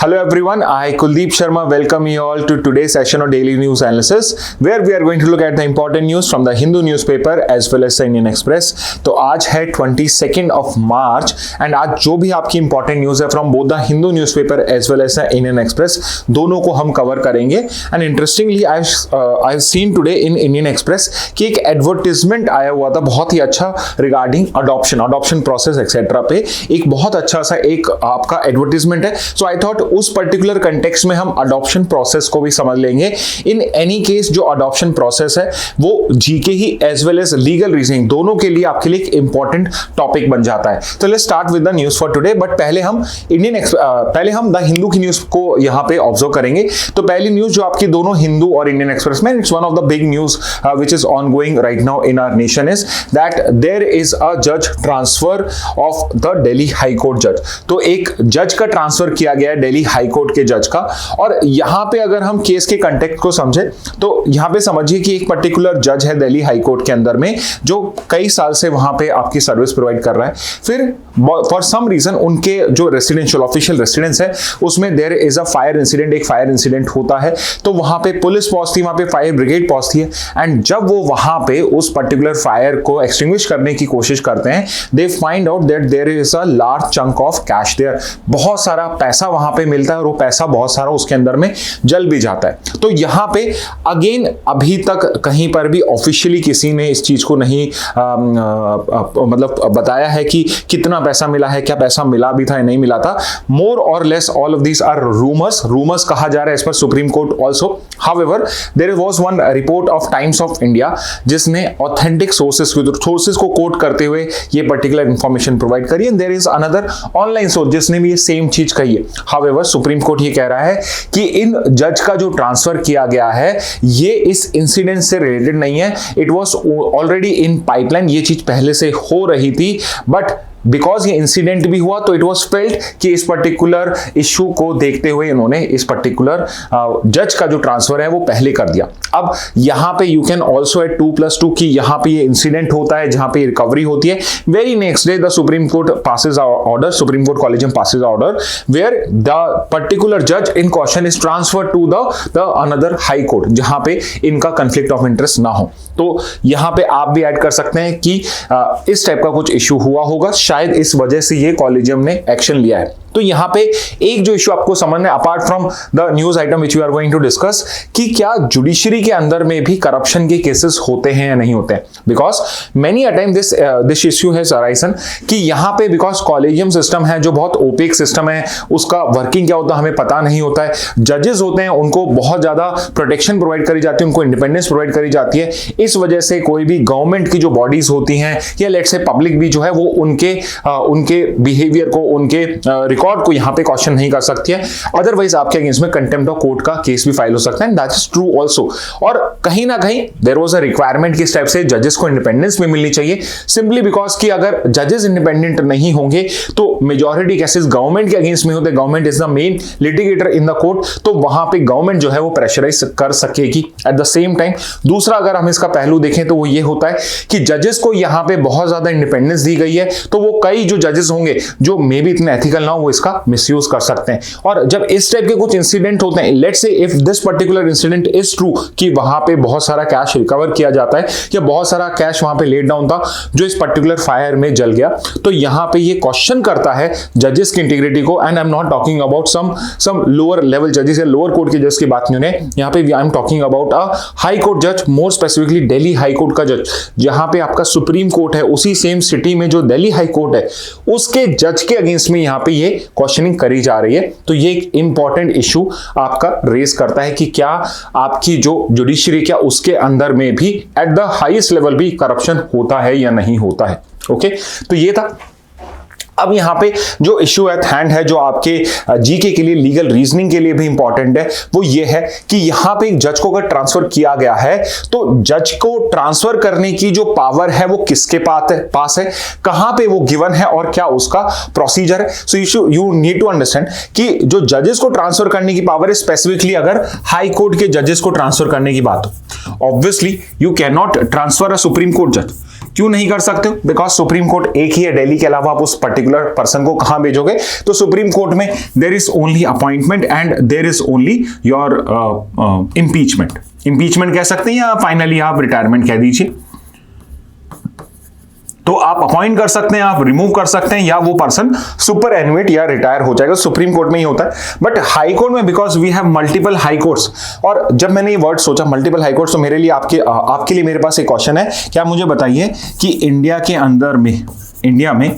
Hello everyone, I Kuldeep Sharma welcome you all to today's session of Daily News Analysis where we are going to look at the important news from the Hindu newspaper as well as the Indian Express। तो आज है 22nd of March and आज जो भी आपकी important news है from both the Hindu newspaper as well as the Indian Express दोनों को हम cover करेंगे। And interestingly I've seen today in Indian Express कि एक advertisement आया हुआ था बहुत ही अच्छा regarding adoption process etc पे एक बहुत अच्छा सा एक आपका advertisement है। So I thought उस पर्टिकुलर कंटेक्स्ट में हम अडॉप्शन प्रोसेस को भी समझ लेंगे। इन एनी केस जो अडॉप्शन प्रोसेस है वो जीके ही as well as legal reasoning दोनों के लिए आपके लिए एक इंपॉर्टेंट टॉपिक बन जाता है। तो let's start with the news for today, but पहले हम द हिंदू की न्यूज को यहां पे ऑब्जर्व करेंगे। तो पहली न्यूज जो आपकी दोनों हिंदू और इंडियन एक्सप्रेस में, it's one of the big news which is ongoing right now in our nation is that there is अ जज transfer of the Delhi high court जज। तो एक जज का ट्रांसफर किया गया है दिल्ली हाई कोर्ट के जज का। और यहां पे अगर हम केस के कंटेक्स्ट को समझे तो यहां पे समझिए कि एक पर्टिकुलर जज है दिल्ली हाई कोर्ट के अंदर में जो कई साल से वहां पे आपकी सर्विस प्रोवाइड कर रहा है। फिर फॉर सम रीजन उनके जो रेसिडेंशियल ऑफिशियल रेसिडेंस है उसमें there is a fire incident, एक फायर इंसिडेंट होता है। तो वहां पे पुलिस पहुंचती है, वहां पे फायर ब्रिगेड पहुंचती है एंड जब वो वहां पे उस पर्टिकुलर फायर को एक्सटिंग्विश करने की कोशिश करते हैं they find out that there is a large chunk of cash there. बहुत सारा पैसा वहां पे मिलता है और वो पैसा बहुत सारा उसके अंदर में जल भी जाता है। तो यहां पे अगेन अभी तक कहीं पर भी ऑफिशियली किसी ने इस चीज को नहीं मतलब बताया है कि कितना पैसा मिला है, क्या पैसा मिला भी था या नहीं मिला था। मोर और less all of these are rumours कहा जा रहा है इस पर Supreme Court also. However there was one report of Times of India जिसने ऑथेंटिक सोर्सेस को कोट करते हुए ये पर्टिकुलर इंफॉर्मेशन प्रोवाइड करी and there is another online source जिसने भी ये सेम चीज कही है। हाउएवर सुप्रीम कोर्ट ये कह रहा है कि इन जज का जो ट्रांसफर किया गया है ये इस इंसिडेंट से रिलेटेड नहीं है, it was already in pipeline, ये चीज पहले से हो रही थी बट बिकॉज ये इंसिडेंट भी हुआ तो इट वॉज फेल्ट कि इस पर्टिकुलर इश्यू को देखते हुए इन्होंने इस पर्टिकुलर जज का जो ट्रांसफर है वो पहले कर दिया। अब यहां पे यू कैन ऑल्सो एड 2+2 कि यहां पे ये इंसिडेंट होता है जहां पे रिकवरी होती है। Very next day the supreme court passes order, supreme court collegium passes order where the particular जज in question is transfer to the another high court जहां पे इनका कंफ्लिक्ट ऑफ इंटरेस्ट ना हो। तो यहां पे आप भी ऐड कर सकते हैं कि इस टाइप का कुछ इश्यू हुआ होगा, शायद इस वजह से ये कॉलेजियम ने एक्शन लिया है। तो यहां पे एक जो इश्यू आपको समझना है apart from the news item which we are going to discuss कि क्या जुडिशरी के अंदर में भी करप्शन के केसेस होते हैं या नहीं होते हैं। Because many a time this issue has arisen कि यहां पे बिकॉज कॉलेजियम सिस्टम है जो बहुत ओपेक सिस्टम है, उसका वर्किंग क्या होता है हमें पता नहीं होता है। जजेस होते हैं उनको बहुत ज्यादा प्रोटेक्शन प्रोवाइड करी जाती है, उनको इंडिपेंडेंस प्रोवाइड करी जाती है। इस वजह से कोई भी गवर्नमेंट की जो बॉडीज होती हैं या लेट्स से पब्लिक भी जो है वो उनके बिहेवियर को, उनके रिकॉर्ड को यहां पे क्वेश्चन नहीं कर सकती है। अदरवाइज आपके अगेंस्ट में कंटेम्प्ट ऑफ कोर्ट का केस भी फाइल हो सकता है and that is true also. और कहीं ना कहीं देयर वाज अ रिक्वायरमेंट कि इस टाइप से जजेस को इंडिपेंडेंस भी मिलनी चाहिए, सिंपली बिकॉज कि अगर जजेस इंडिपेंडेंट नहीं होंगे तो मेजॉरिटी केसेस गवर्नमेंट के अगेंस्ट में होते, government is the main litigator in the court, तो वहां पे गवर्नमेंट जो है वो प्रेशराइज कर सकेगी। एट द सेम टाइम दूसरा अगर हम इसका पहलू देखें तो वो ये होता है कि जजेस को यहां पे बहुत ज्यादा इंडिपेंडेंस दी गई है तो वो कई जो जजेस होंगे जो मे बी इतने एथिकल ना हो वो इसका मिसयूज कर सकते हैं। और जब इस टाइप के कुछ इंसिडेंट होते हैं, let's say if this particular incident is true कि वहां पे बहुत सारा कैश रिकवर किया जाता है या बहुत सारा कैश वहां पे लेट डाउन था जो इस पर्टिकुलर फायर में जल गया, तो यहां पे ये क्वेश्चन करता है जजेस की इंटीग्रिटी को। And I am not talking about some lower level जजेस या लोअर कोर्ट के जज की बात नहीं है, यहां पे I am talking about a high court जज, more specifically Delhi high court का जज, जहां पे आपका सुप्रीम कोर्ट है उसी सेम सिटी में जो दिल्ली हाई कोर्ट है उसके जज के अगेंस्ट में यहां पे ये क्वेश्चनिंग करी जा रही है। तो ये एक इंपॉर्टेंट इशू आपका रेज करता है कि क्या आपकी जो जुडिशरी क्या उसके अंदर में भी एट द हाईएस्ट लेवल भी करप्शन होता है या नहीं होता है। ओके, तो ये था। अब यहां पे जो इश्यू एट हैंड है जो आपके जीके के लिए, लीगल रीजनिंग के लिए भी इंपॉर्टेंट है, वो ये है कि यहां पे एक जज को अगर ट्रांसफर किया गया है तो जज को ट्रांसफर करने की जो पावर है वो किसके पास है, कहां पे वो गिवन है और क्या उसका प्रोसीजर है। So you need to understand कि जो जजेस को ट्रांसफर करने की पावर है, स्पेसिफिकली अगर हाई कोर्ट के जजेस को ट्रांसफर करने की बात हो, obviously you can not transfer a supreme court जज क्यों नहीं कर सकते हो? बिकॉज सुप्रीम कोर्ट एक ही है दिल्ली के अलावा, आप उस पर्टिकुलर पर्सन को कहां भेजोगे? तो सुप्रीम कोर्ट में there is only appointment and there is only your impeachment. Impeachment कह सकते हैं या फाइनली आप रिटायरमेंट कह दीजिए। तो आप अपॉइंट कर सकते हैं, आप रिमूव कर सकते हैं, या वो पर्सन सुपर एनुएट या रिटायर हो जाएगा। सुप्रीम कोर्ट में ही होता है, बट हाई कोर्ट में because we have multiple High Courts, और जब मैंने ये वर्ड सोचा मल्टीपल हाई कोर्ट्स, तो मेरे लिए आपके लिए मेरे पास एक क्वेश्चन है। क्या मुझे बताइए कि इंडिया के अंदर में, इंडिया में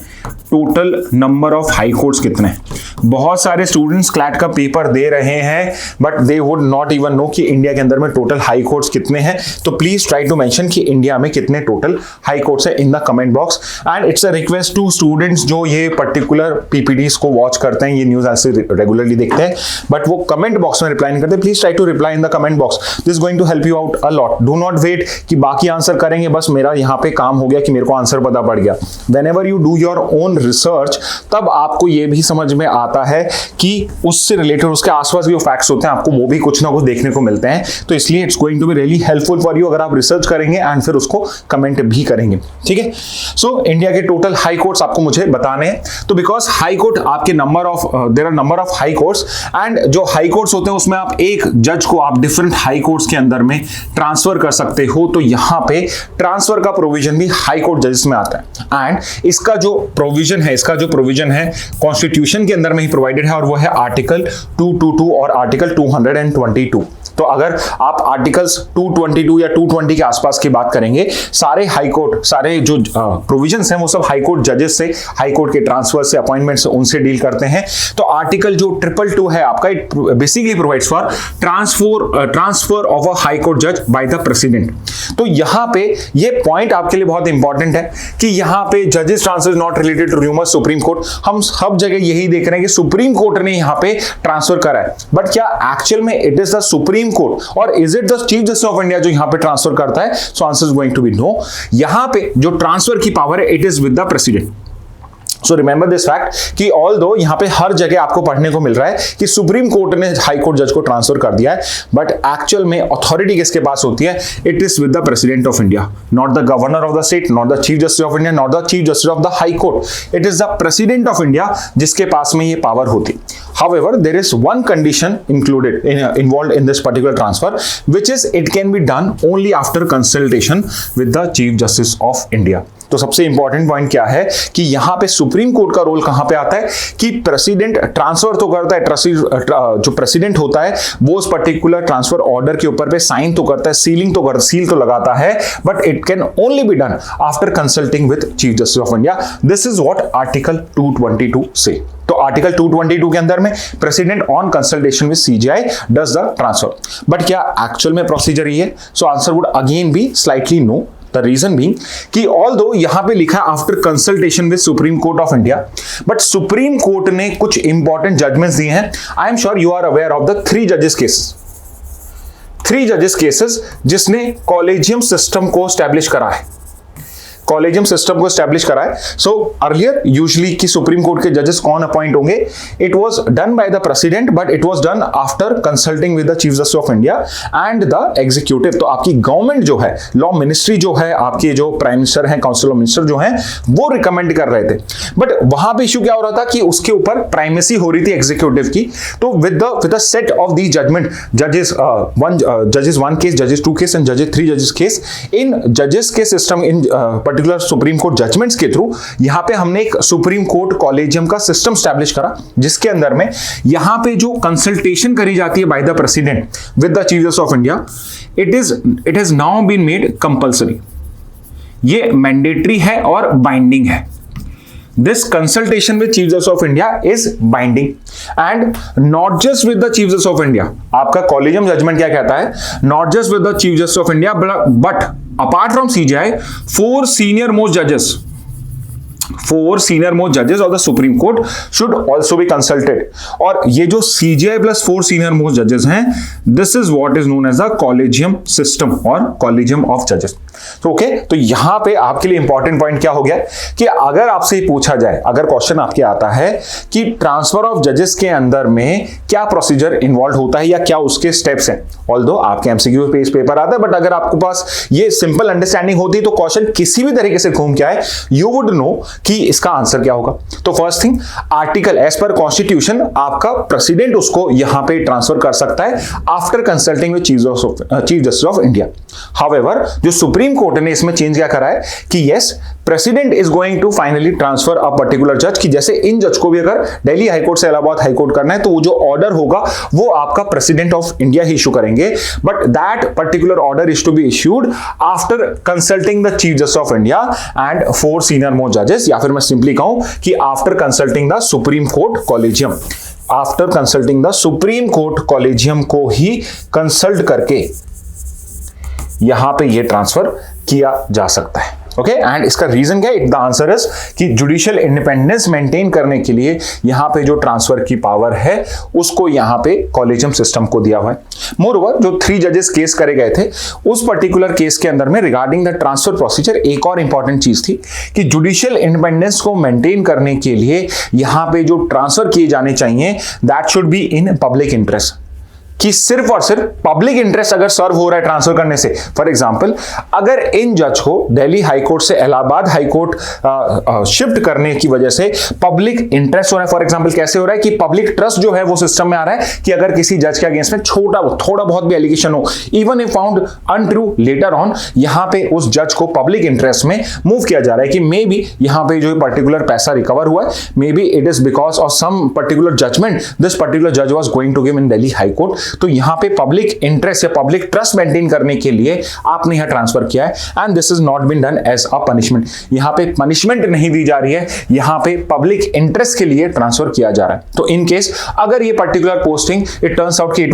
total number of High Courts कितने हैं? बहुत सारे स्टूडेंट्स क्लैट का पेपर दे रहे हैं but they would not even know कि इंडिया के अंदर में टोटल हाई कोर्ट्स कितने हैं। तो प्लीज ट्राई टू मेंशन कि इंडिया में कितने टोटल हाई कोर्ट्स है in the comment box. And it's a request to students जो ये पर्टिकुलर पीपीडीज को वॉच करते हैं, ये न्यूज ऐसे रेगुलरली देखते हैं बट वो कमेंट बॉक्स में रिप्लाई नहीं करते, please try to reply in the comment box. This going to help you out a lot. Do not wait कि बाकी आंसर करेंगे, बस मेरा यहाँ पे काम हो गया कि मेरे को आंसर पता पड़ गया। Whenever you do your own research, तब आपको ये भी समझ में आता है कि उससे रिलेटेड उसके आसपास जो फैक्ट्स होते हैं आपको वो भी कुछ ना कुछ देखने को मिलते हैं। तो इसलिए it's going to be really helpful for you अगर आप रिसर्च करेंगे एंड फिर उसको कमेंट भी करेंगे, ठीक है। सो इंडिया के टोटल हाई कोर्ट्स आपको मुझे बताने हैं। तो बिकॉज हाई कोर्ट आपके there are number of High Courts, and जो हाई कोर्ट्स होते हैं उसमें आप एक जज को आप डिफरेंट हाई कोर्ट्स के अंदर में ट्रांसफर कर सकते हो। तो यहां पे ट्रांसफर का प्रोविजन भी हाई कोर्ट जजेस में आता है, एंड इसका जो प्रोविजन है कॉन्स्टिट्यूशन के अंदर में ही प्रोवाइडेड है, और वो है आर्टिकल 222 और आर्टिकल 222। तो अगर आप आर्टिकल्स 222 या 220 के आसपास की बात करेंगे, सारे हाई कोर्ट, सारे जो प्रोविजंस हैं वो सब हाई कोर्ट जजेस से, हाई कोर्ट के ट्रांसफर से, अपॉइंटमेंट से, उनसे डील करते हैं। तो आर्टिकल जो 222 है आपका, it basically provides for transfer of a high court जज बाय द प्रेसिडेंट। तो यहां पे ये पॉइंट आपके लिए बहुत इंपॉर्टेंट है कि यहां पे जजेस transfer is not related to rumours Supreme Court. हम सब जगह यही देख रहे हैं कि सुप्रीम कोर्ट ने यहां पे ट्रांसफर करा है, बट क्या एक्चुअल में it is the supreme court और is it the chief justice of India जो यहां पे ट्रांसफर करता है? So answer is going to be no. यहां पे जो ट्रांसफर की पावर है it is with the president. So remember this fact कि ऑल्दो यहां पे हर जगह आपको पढ़ने को मिल रहा है कि सुप्रीम कोर्ट ने हाई कोर्ट जज को ट्रांसफर कर दिया है, बट एक्चुअल में अथॉरिटी किसके पास होती है? It is with the president of India, not the governor of the state, not the chief justice of India, not the chief justice of the high court. It is the president of India जिसके पास में ये power होती। However, there is one condition involved in this particular transfer, which is it can be done only after consultation with the Chief Justice of India. तो सबसे important point क्या है कि यहां पे सुप्रीम कोर्ट का रोल कहां पे आता है कि प्रेसिडेंट ट्रांसफर तो करता है, जो प्रेसिडेंट होता है वो उस पर्टिकुलर ट्रांसफर ऑर्डर के ऊपर पे साइन तो करता है, सील तो लगाता है, but it can only be done after consulting with Chief justice of India. This is what article 222 says. तो आर्टिकल 222 के अंदर में president on consultation with CGI does the transfer, but क्या एक्चुअल में प्रोसीजर ये है? So answer would again be slightly no. The reason being कि although यहां पे लिखा है after consultation with Supreme Court of India, but Supreme Court ने कुछ इंपॉर्टेंट जजमेंट्स दिए हैं। I am sure you are aware of the 3 जजेस केसेस जिसने कॉलेजियम सिस्टम को स्टैब्लिश करा है, सो अर्लियर यूजुअली कि सुप्रीम कोर्ट के जजेस कौन अपॉइंट होंगे, it was done by the president, but it was done after consulting with the chief justice of India and the executive. तो आपकी गवर्नमेंट जो है, लॉ मिनिस्ट्री जो है, आपके जो प्राइम मिनिस्टर हैं, काउंसिल ऑफ मिनिस्टर जो हैं, वो रिकमेंड कर रहे थे, बट वहां पे इशू क्या हो रहा था कि उसके ऊपर प्राइमेसी हो रही थी एग्जीक्यूटिव की। तो with the set of the judgment, जजेस 1 केस, जजेस 2 केस एंड जजेस 3 जजेस केस, इन जजेस के सिस्टम, इन पर्टिकुलर सुप्रीम कोर्ट जजमेंट्स के थ्रू यहां पे हमने एक सुप्रीम कोर्ट कॉलेजियम का सिस्टम स्टैब्लिश करा, जिसके अंदर में यहां पे जो कंसल्टेशन करी जाती है by the president with the chief justice of India, it has now been made compulsory. ये मैंडेटरी है और बाइंडिंग है। This consultation with Chief Justice of India is binding and not just with the Chief Justice of India. आपका collegium judgement क्या कहता है? Not just with the Chief Justice of India, but apart from CJI, 4 senior most judges of the Supreme Court should also be consulted. और ये जो CJI plus 4 senior most judges हैं, this is what is known as the collegium system or collegium of judges. तो okay, तो यहां पे आपके लिए इंपॉर्टेंट पॉइंट क्या हो गया कि अगर आपसे पूछा जाए, अगर क्वेश्चन आपके आता है कि ट्रांसफर ऑफ जजेस के अंदर में क्या प्रोसीजर इन्वॉल्व होता है या क्या उसके स्टेप्स हैं, ऑल्दो आपके एमसीक्यू पे पेपर आता है, बट अगर आपके पास ये सिंपल अंडरस्टैंडिंग होती तो क्वेश्चन किसी भी तरीके से घूम के आए, यू वुड नो कि इसका आंसर क्या होगा। तो first thing, article as per constitution आपका प्रेसिडेंट उसको यहां पे ट्रांसफर कर सकता है after consulting with Chief justice of India. However जो सुप्रीम कोर्ट ने इसमें चेंज क्या करा है कि yes, president is going to finally transfer a particular जज, कि जैसे इन जज को भी अगर दिल्ली हाईकोर्ट से इलाहाबाद हाईकोर्ट करना है तो वो जो ऑर्डर होगा वो आपका प्रेसिडेंट ऑफ इंडिया ही इशू करेंगे, but that particular order is to be issued after consulting the chief justice of India and 4 senior most जजेस, या फिर मैं सिंपली कहूं कि after consulting the supreme court collegium, after consulting the supreme court collegium को ही consult करके यहां पे ये ट्रांसफर किया जा सकता है। ओके, एंड इसका रीजन क्या है? द आंसर इज कि जुडिशियल इंडिपेंडेंस मेंटेन करने के लिए यहां पे जो ट्रांसफर की पावर है उसको यहां पे कॉलेजियम सिस्टम को दिया हुआ है। मोरओवर जो 3 जजेस केस करे गए थे उस पर्टिकुलर केस के अंदर में रिगार्डिंग द ट्रांसफर प्रोसीजर एक और इंपॉर्टेंट चीज थी कि जुडिशियल इंडिपेंडेंस को मेंटेन करने के लिए यहां पे जो ट्रांसफर किए जाने चाहिए that should be in public interest, कि सिर्फ और सिर्फ पब्लिक इंटरेस्ट अगर सर्व हो रहा है ट्रांसफर करने से। फॉर एग्जांपल, अगर इन जज को दिल्ली हाईकोर्ट से इलाहाबाद हाईकोर्ट शिफ्ट करने की वजह से पब्लिक इंटरेस्ट हो रहा है, फॉर एग्जांपल कैसे हो रहा है कि पब्लिक ट्रस्ट जो है वो सिस्टम में आ रहा है कि अगर किसी जज के अगेंस्ट में थोड़ा बहुत भी एलिगेशन हो, even if found untrue later on, यहां पे उस जज को पब्लिक इंटरेस्ट में मूव किया जा रहा है कि मे बी यहां पे जो पर्टिकुलर पैसा रिकवर हुआ है, maybe it is because of some particular judgement this particular जज was going to give in Delhi high court. तो यहां पे पब्लिक इंटरेस्ट या पब्लिक ट्रस्ट मेंटेन करने के लिए आपने यहां ट्रांसफर किया है, and this is not been done as a punishment. यहां पे पनिशमेंट नहीं दी जा रही है, यहां पे पब्लिक इंटरेस्ट के लिए ट्रांसफर किया जा रहा है। तो इन केस अगर ये particular posting it turns out कि it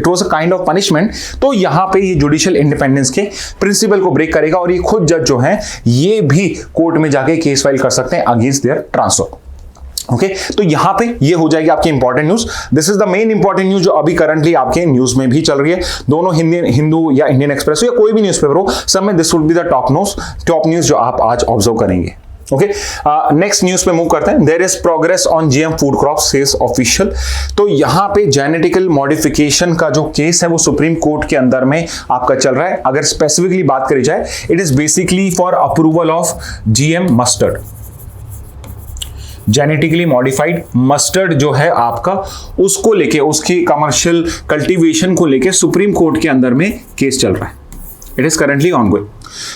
was a kind of punishment, तो यहां पे ये जुडिशियल इंडिपेंडेंस के प्रिंसिपल को ब्रेक करेगा और ये खुद जज जो है ये भी कोर्ट में जाके केस फाइल कर सकते हैं अगेंस्ट देयर ट्रांसफर। ओके, तो यहां पे ये हो जाएगी आपकी important news. This is the main important news जो अभी करंटली आपके न्यूज में भी चल रही है, दोनों हिंदू या इंडियन एक्सप्रेस या कोई भी न्यूज़पेपर हो, सब में this would be the top news जो आप आज ऑब्जर्व करेंगे। ओके, नेक्स्ट न्यूज पे मूव करते हैं। There is progress on GM food crop says official. तो यहां पे जेनेटिकल मॉडिफिकेशन का जो केस है वो सुप्रीम कोर्ट के अंदर में आपका चल रहा है। अगर स्पेसिफिकली बात करी जाए, it is basically for approval of GM mustard, genetically modified mustard जो है आपका, उसको लेके उसकी कमर्शियल कल्टीवेशन को लेके सुप्रीम कोर्ट के अंदर में केस चल रहा है। It is currently ongoing.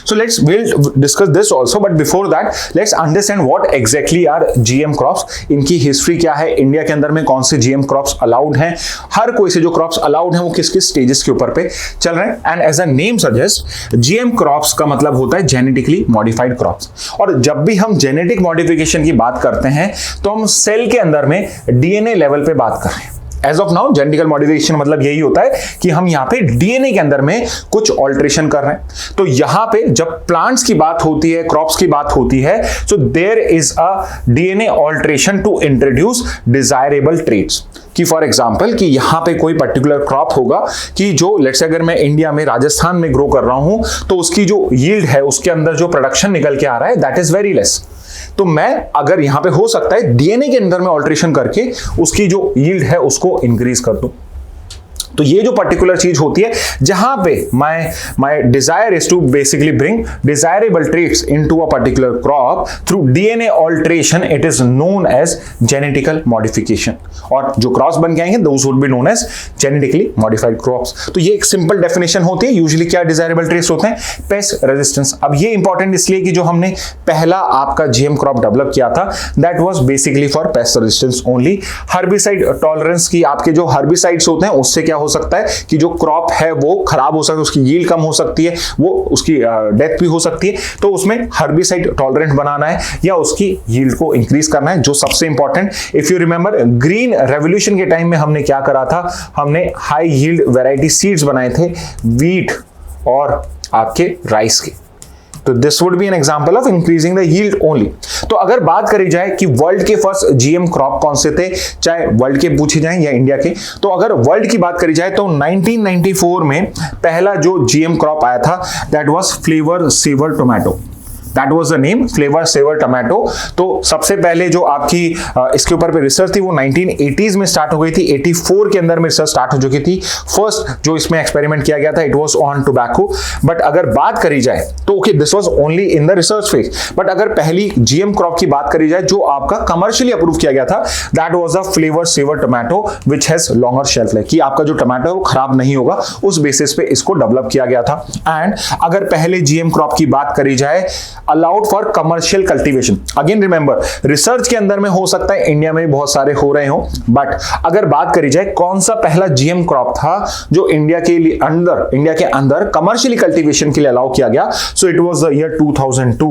So we'll discuss this also, but before that let's understand what exactly are GM crops, इनकी हिस्ट्री क्या है, इंडिया के अंदर में कौन से GM crops अलाउड हैं, हर कोई से जो क्रॉप्स अलाउड हैं वो किस किस स्टेजेस के ऊपर पे चल रहे हैं। And as a name suggest, GM crops का मतलब होता है जेनेटिकली मॉडिफाइड क्रॉप्स। और जब भी हम जेनेटिक मॉडिफिकेशन की बात करते हैं तो हम सेल के अंदर में DNA लेवल पे बात कर रहे हैं। As of now genetical modification मतलब यही होता है कि हम यहाँ पे डीएनए के अंदर में कुछ ऑल्ट्रेशन कर रहे हैं। तो यहाँ पे जब प्लांट्स की बात होती है, क्रॉप्स की बात होती है, so there is a DNA alteration to introduce desirable traits. कि फॉर एग्जांपल कि यहाँ पे कोई पर्टिकुलर क्रॉप होगा कि जो लेट्स से अगर मैं इंडिया में राजस्थान में ग्रो कर रहा हूं तो उसकी जो यील्ड है, उसके अंदर जो प्रोडक्शन निकल के आ रहा है दैट इज वेरी लेस। तो मैं अगर यहां पे हो सकता है डीएनए के अंदर में ऑल्ट्रेशन करके उसकी जो यील्ड है उसको इंक्रीज कर दूं। तो ये जो पर्टिकुलर चीज होती है जहां पे my desire is to basically bring desirable traits into a particular crop through DNA alteration, it is known as genetical modification. और जो क्रॉप्स बन के आएंगे those would be known as genetically modified crops. तो ये एक सिंपल डेफिनेशन होती है। यूजुअली क्या डिजायरेबल ट्रेट्स होते हैं? Paste resistance. अब ये इंपॉर्टेंट इसलिए कि जो हमने पहला आपका जीएम क्रॉप डेवलप किया था that was basically for paste resistance only. Herbicide tolerance की आपके जो हर्बिसाइड्स होते हैं उससे क्या हो सकता है कि जो क्रॉप है वो खराब हो सकता है, उसकी यील्ड कम हो सकती है, वो उसकी डेथ भी हो सकती है। तो उसमें हर्बिसाइड टॉलरेंट बनाना है या उसकी यील्ड को इंक्रीज करना है। जो सबसे important, if you remember green revolution के टाइम में हमने क्या करा था, हमने हाई यील्ड वैरायटी सीड्स बनाए थे, वीट और आपके राइस के। तो this would B an example of increasing the yield only. तो अगर बात करी जाए कि वर्ल्ड के फर्स्ट जीएम क्रॉप कौन से थे, चाहे वर्ल्ड के पूछे जाएं या इंडिया के, तो अगर वर्ल्ड की बात करी जाए तो 1994 में पहला जो जीएम क्रॉप आया था that was flavour saver tomato. That was the name, flavour saver tomato. तो सबसे पहले जो आपकी इसके ऊपर पे रिसर्च थी वो 1980s में स्टार्ट हो गई थी। 84 के अंदर में रिसर्च स्टार्ट हो चुकी थी। फर्स्ट जो इसमें एक्सपेरिमेंट किया गया था it was on tobacco. But अगर बात करी जाए तो okay this was only in the research phase. But अगर पहली जीएम क्रॉप की बात करी जाए जो आपका कमर्शियली अप्रूव किया गया था that was the flavour saver tomato which has longer shelf life, कि आपका जो टोमेटो है वो खराब नहीं होगा, उस बेसिस पे इसको डेवलप किया गया था। एंड अगर पहले जीएम क्रॉप की बात करी जाए allowed for commercial cultivation, again remember research के अंदर में हो सकता है इंडिया में बहुत सारे हो रहे हो, बट अगर बात करी जाए कौन सा पहला जीएम क्रॉप था जो इंडिया के अंदर कमर्शियली कल्टीवेशन के लिए अलाउ किया गया, so it was the year 2002।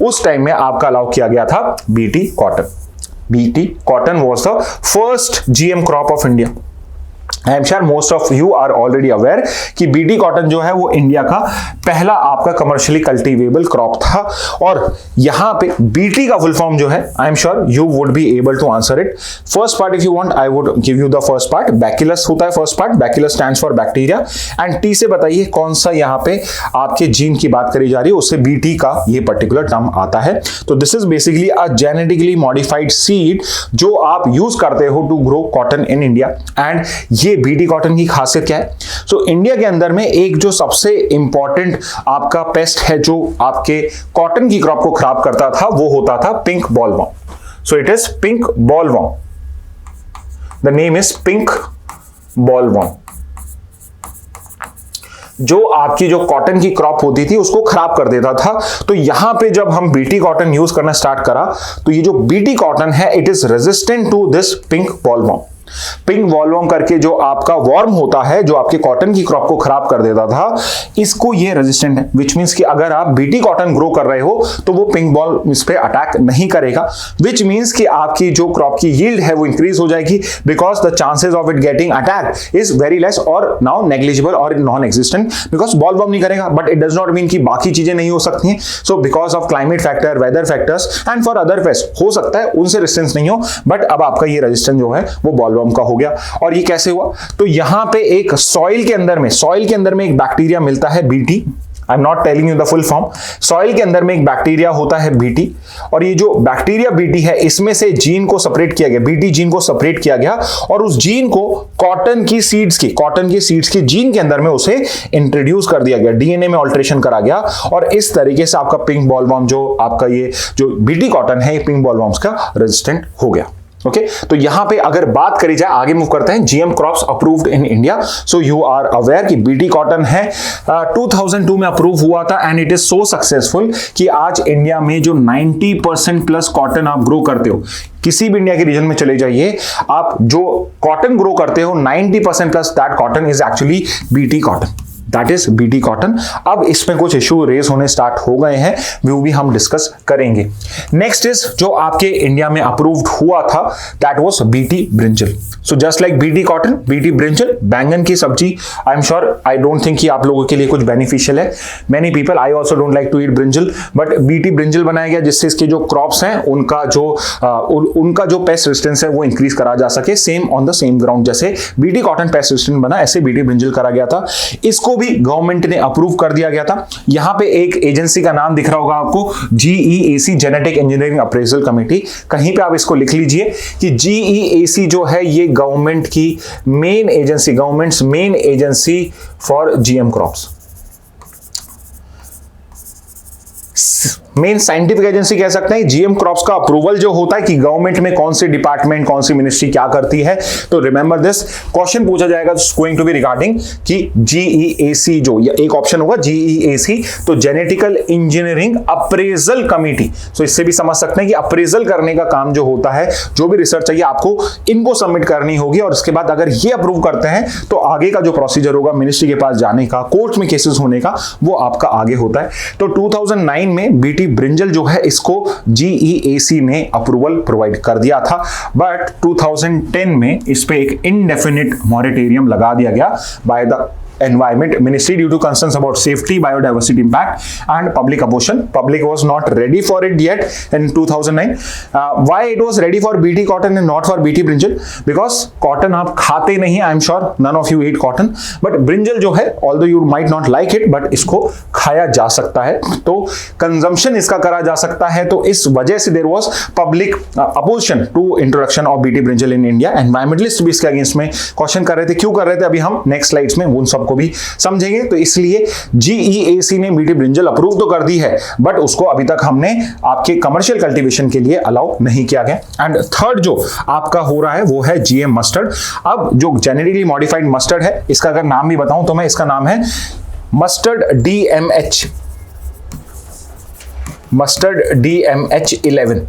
उस टाइम में आपका अलाउ किया गया था BT cotton. BT cotton was the first GM crop of India. I am sure most of you are already aware कि बीटी कॉटन जो है वो इंडिया का पहला आपका कमर्शियली कल्टीवेबल क्रॉप था। और यहां पे बीटी का फुल फॉर्म जो है I am sure you would be able to answer it. First part if you want I would give you the first part. Bacillus होता है first part, bacillus stands for bacteria. And T से बताइए कौन सा यहां पे आपके gene की बात करी जा रही है, उससे बीटी का ये पर्टिकुलर टर्म आता है। तो this is basically a genetically modified seed जो आप यूज करते हो to grow cotton in India. And ये बीटी कॉटन की खासियत क्या है? सो इंडिया के अंदर में एक जो सबसे इंपॉर्टेंट आपका पेस्ट है जो आपके कॉटन की क्रॉप को खराब करता था वो होता था pink bollworm. So it is pink bollworm, the name is pink bollworm, जो आपकी जो कॉटन की क्रॉप होती थी उसको खराब कर देता था। तो यहां पे जब हम बीटी कॉटन यूज करना स्टार्ट करा तो ये जो बीटी कॉटन है it is resistant to this pink bollworm. Pink bollworm करके जो आपका वॉर्म होता है जो आपके कॉटन की क्रॉप को खराब कर देता था, इसको ये रेजिस्टेंट है, विच मींस कि अगर आप बीटी कॉटन ग्रो कर रहे हो तो वो पिंक बॉल इस पे अटैक नहीं करेगा, विच मींस कि आपकी जो क्रॉप की यील्ड है वो इंक्रीज हो जाएगी because the chances of it getting attack is very less और नाउ नेग्लिजिबल और नॉन एग्जिस्टेंट बिकॉज बॉलवर्म नहीं करेगा। But it does not mean कि बाकी चीजें नहीं हो सकती हैं। So because of climate factor, weather factors and for other pest हो सकता है उनसे रेजिस्टेंस नहीं हो, बट अब आपका ये रेजिस्टेंस जो है वो बॉलवर्म का हो गया। और ये कैसे हुआ? तो यहां पे एक सॉइल के अंदर में एक बैक्टीरिया मिलता है BT. I am not telling you the full form. Soil के अंदर में एक बैक्टीरिया होता है बीटी, और ये जो बैक्टीरिया बीटी है इसमें से जीन को सेपरेट किया गया, बीटी जीन को सेपरेट किया गया और उस जीन को कॉटन की सीड्स की जीन के अंदर में उसे इंट्रोड्यूस कर दिया गया, डीएनए में ऑल्टरेशन करा गया और इस तरीके से आपका पिंक बॉलवर्म जो आपका ये जो बीटी कॉटन है ये पिंक बॉलवर्म्स का रेजिस्टेंट हो गया। ओके तो यहां पे अगर बात करी जाए, आगे मूव करते हैं, GM crops approved in India. So you are aware कि बीटी कॉटन है 2002 में अप्रूव हुआ था and it is so successful कि आज इंडिया में जो 90% प्लस कॉटन आप ग्रो करते हो, किसी भी इंडिया के रीजन में चले जाइए, आप जो कॉटन ग्रो करते हो 90% plus that cotton is actually BT cotton, that is BT cotton. अब इसमें कुछ इश्यू रेज होने स्टार्ट हो गए हैं, वो भी हम डिस्कस करेंगे। नेक्स्ट इज जो आपके इंडिया में अप्रूव्ड हुआ था that was BT brinjal. So just like BT cotton, BT brinjal बैंगन की सब्जी, I am sure I don't think कि आप लोगों के लिए कुछ बेनिफिशियल है। Many people, I also don't like to eat brinjal, but BT brinjal बनाया गया जिससे इसके जो क्रॉप्स हैं उनका जो पेस्ट रेजिस्टेंस है वो इंक्रीज करा जा सके। Same on the same ground, जैसे बीटी कॉटन पेस्ट रेजिस्टेंट बना ऐसे बीटी ब्रिंजल करा गया था। इसको भी गवर्नमेंट ने अप्रूव कर दिया गया था। यहां पे एक एजेंसी का नाम दिख रहा होगा आपको, GEAC, genetic engineering appraisal committee. कहीं पे आप इसको लिख लीजिए कि GEAC जो है ये गवर्नमेंट की main agency, governments main agency for GM crops, main scientific agency कह सकते हैं। जीएम क्रॉप्स का अप्रूवल जो होता है कि गवर्नमेंट में कौन सी डिपार्टमेंट, कौन सी मिनिस्ट्री क्या करती है, तो रिमेंबर दिस, क्वेश्चन पूछा जाएगा गोइंग टू बी रिगार्डिंग कि GEAC जो एक ऑप्शन होगा GEAC, तो जेनेटिकल इंजीनियरिंग अप्रेजल कमेटी। सो इससे भी समझ सकते हैं कि अप्रेजल करने का काम जो होता है, जो भी रिसर्च चाहिए आपको इनको सबमिट करनी होगी और उसके बाद अगर ये अप्रूव करते हैं तो आगे का जो प्रोसीजर होगा मिनिस्ट्री के पास जाने का, कोर्ट में केसेस होने का, वो आपका आगे होता है। तो 2009 में बीटी ब्रिंजल जो है इसको GEAC ने अप्रूवल प्रोवाइड कर दिया था, बट 2010 में इस पे एक इंडेफिनिट मॉरेटोरियम लगा दिया गया by the Environment Ministry due to concerns about safety, biodiversity impact and public opposition. Public was not ready for it yet in 2009. Why it was ready for BT cotton and not for BT brinjal? Because cotton आप खाते नहीं, I am sure none of you eat cotton, but brinjal जो है, although you might not like it, but इसको खाया जा सकता है, तो कंजम्पशन इसका करा जा सकता है, तो इस वजह से there was public opposition to introduction of BT brinjal in India. Environmentalists भी इसके अगेंस्ट में क्वेश्चन कर रहे थे, क्यों कर रहे थे अभी हम नेक्स्ट स्लाइड्स में उन सबको भी समझेंगे। तो इसलिए GEAC ने बीटी ब्रिंजल अप्रूव तो कर दी है, बट उसको अभी तक हमने आपके कमर्शियल कल्टीवेशन के लिए अलाउ नहीं किया गया। एंड थर्ड जो आपका हो रहा है वो है GM मस्टर्ड। अब जो जेनेटिकली मॉडिफाइड मस्टर्ड है, इसका अगर नाम भी बताऊं तो मैं, इसका नाम है मस्टर्ड DMH, मस्टर्ड DMH11।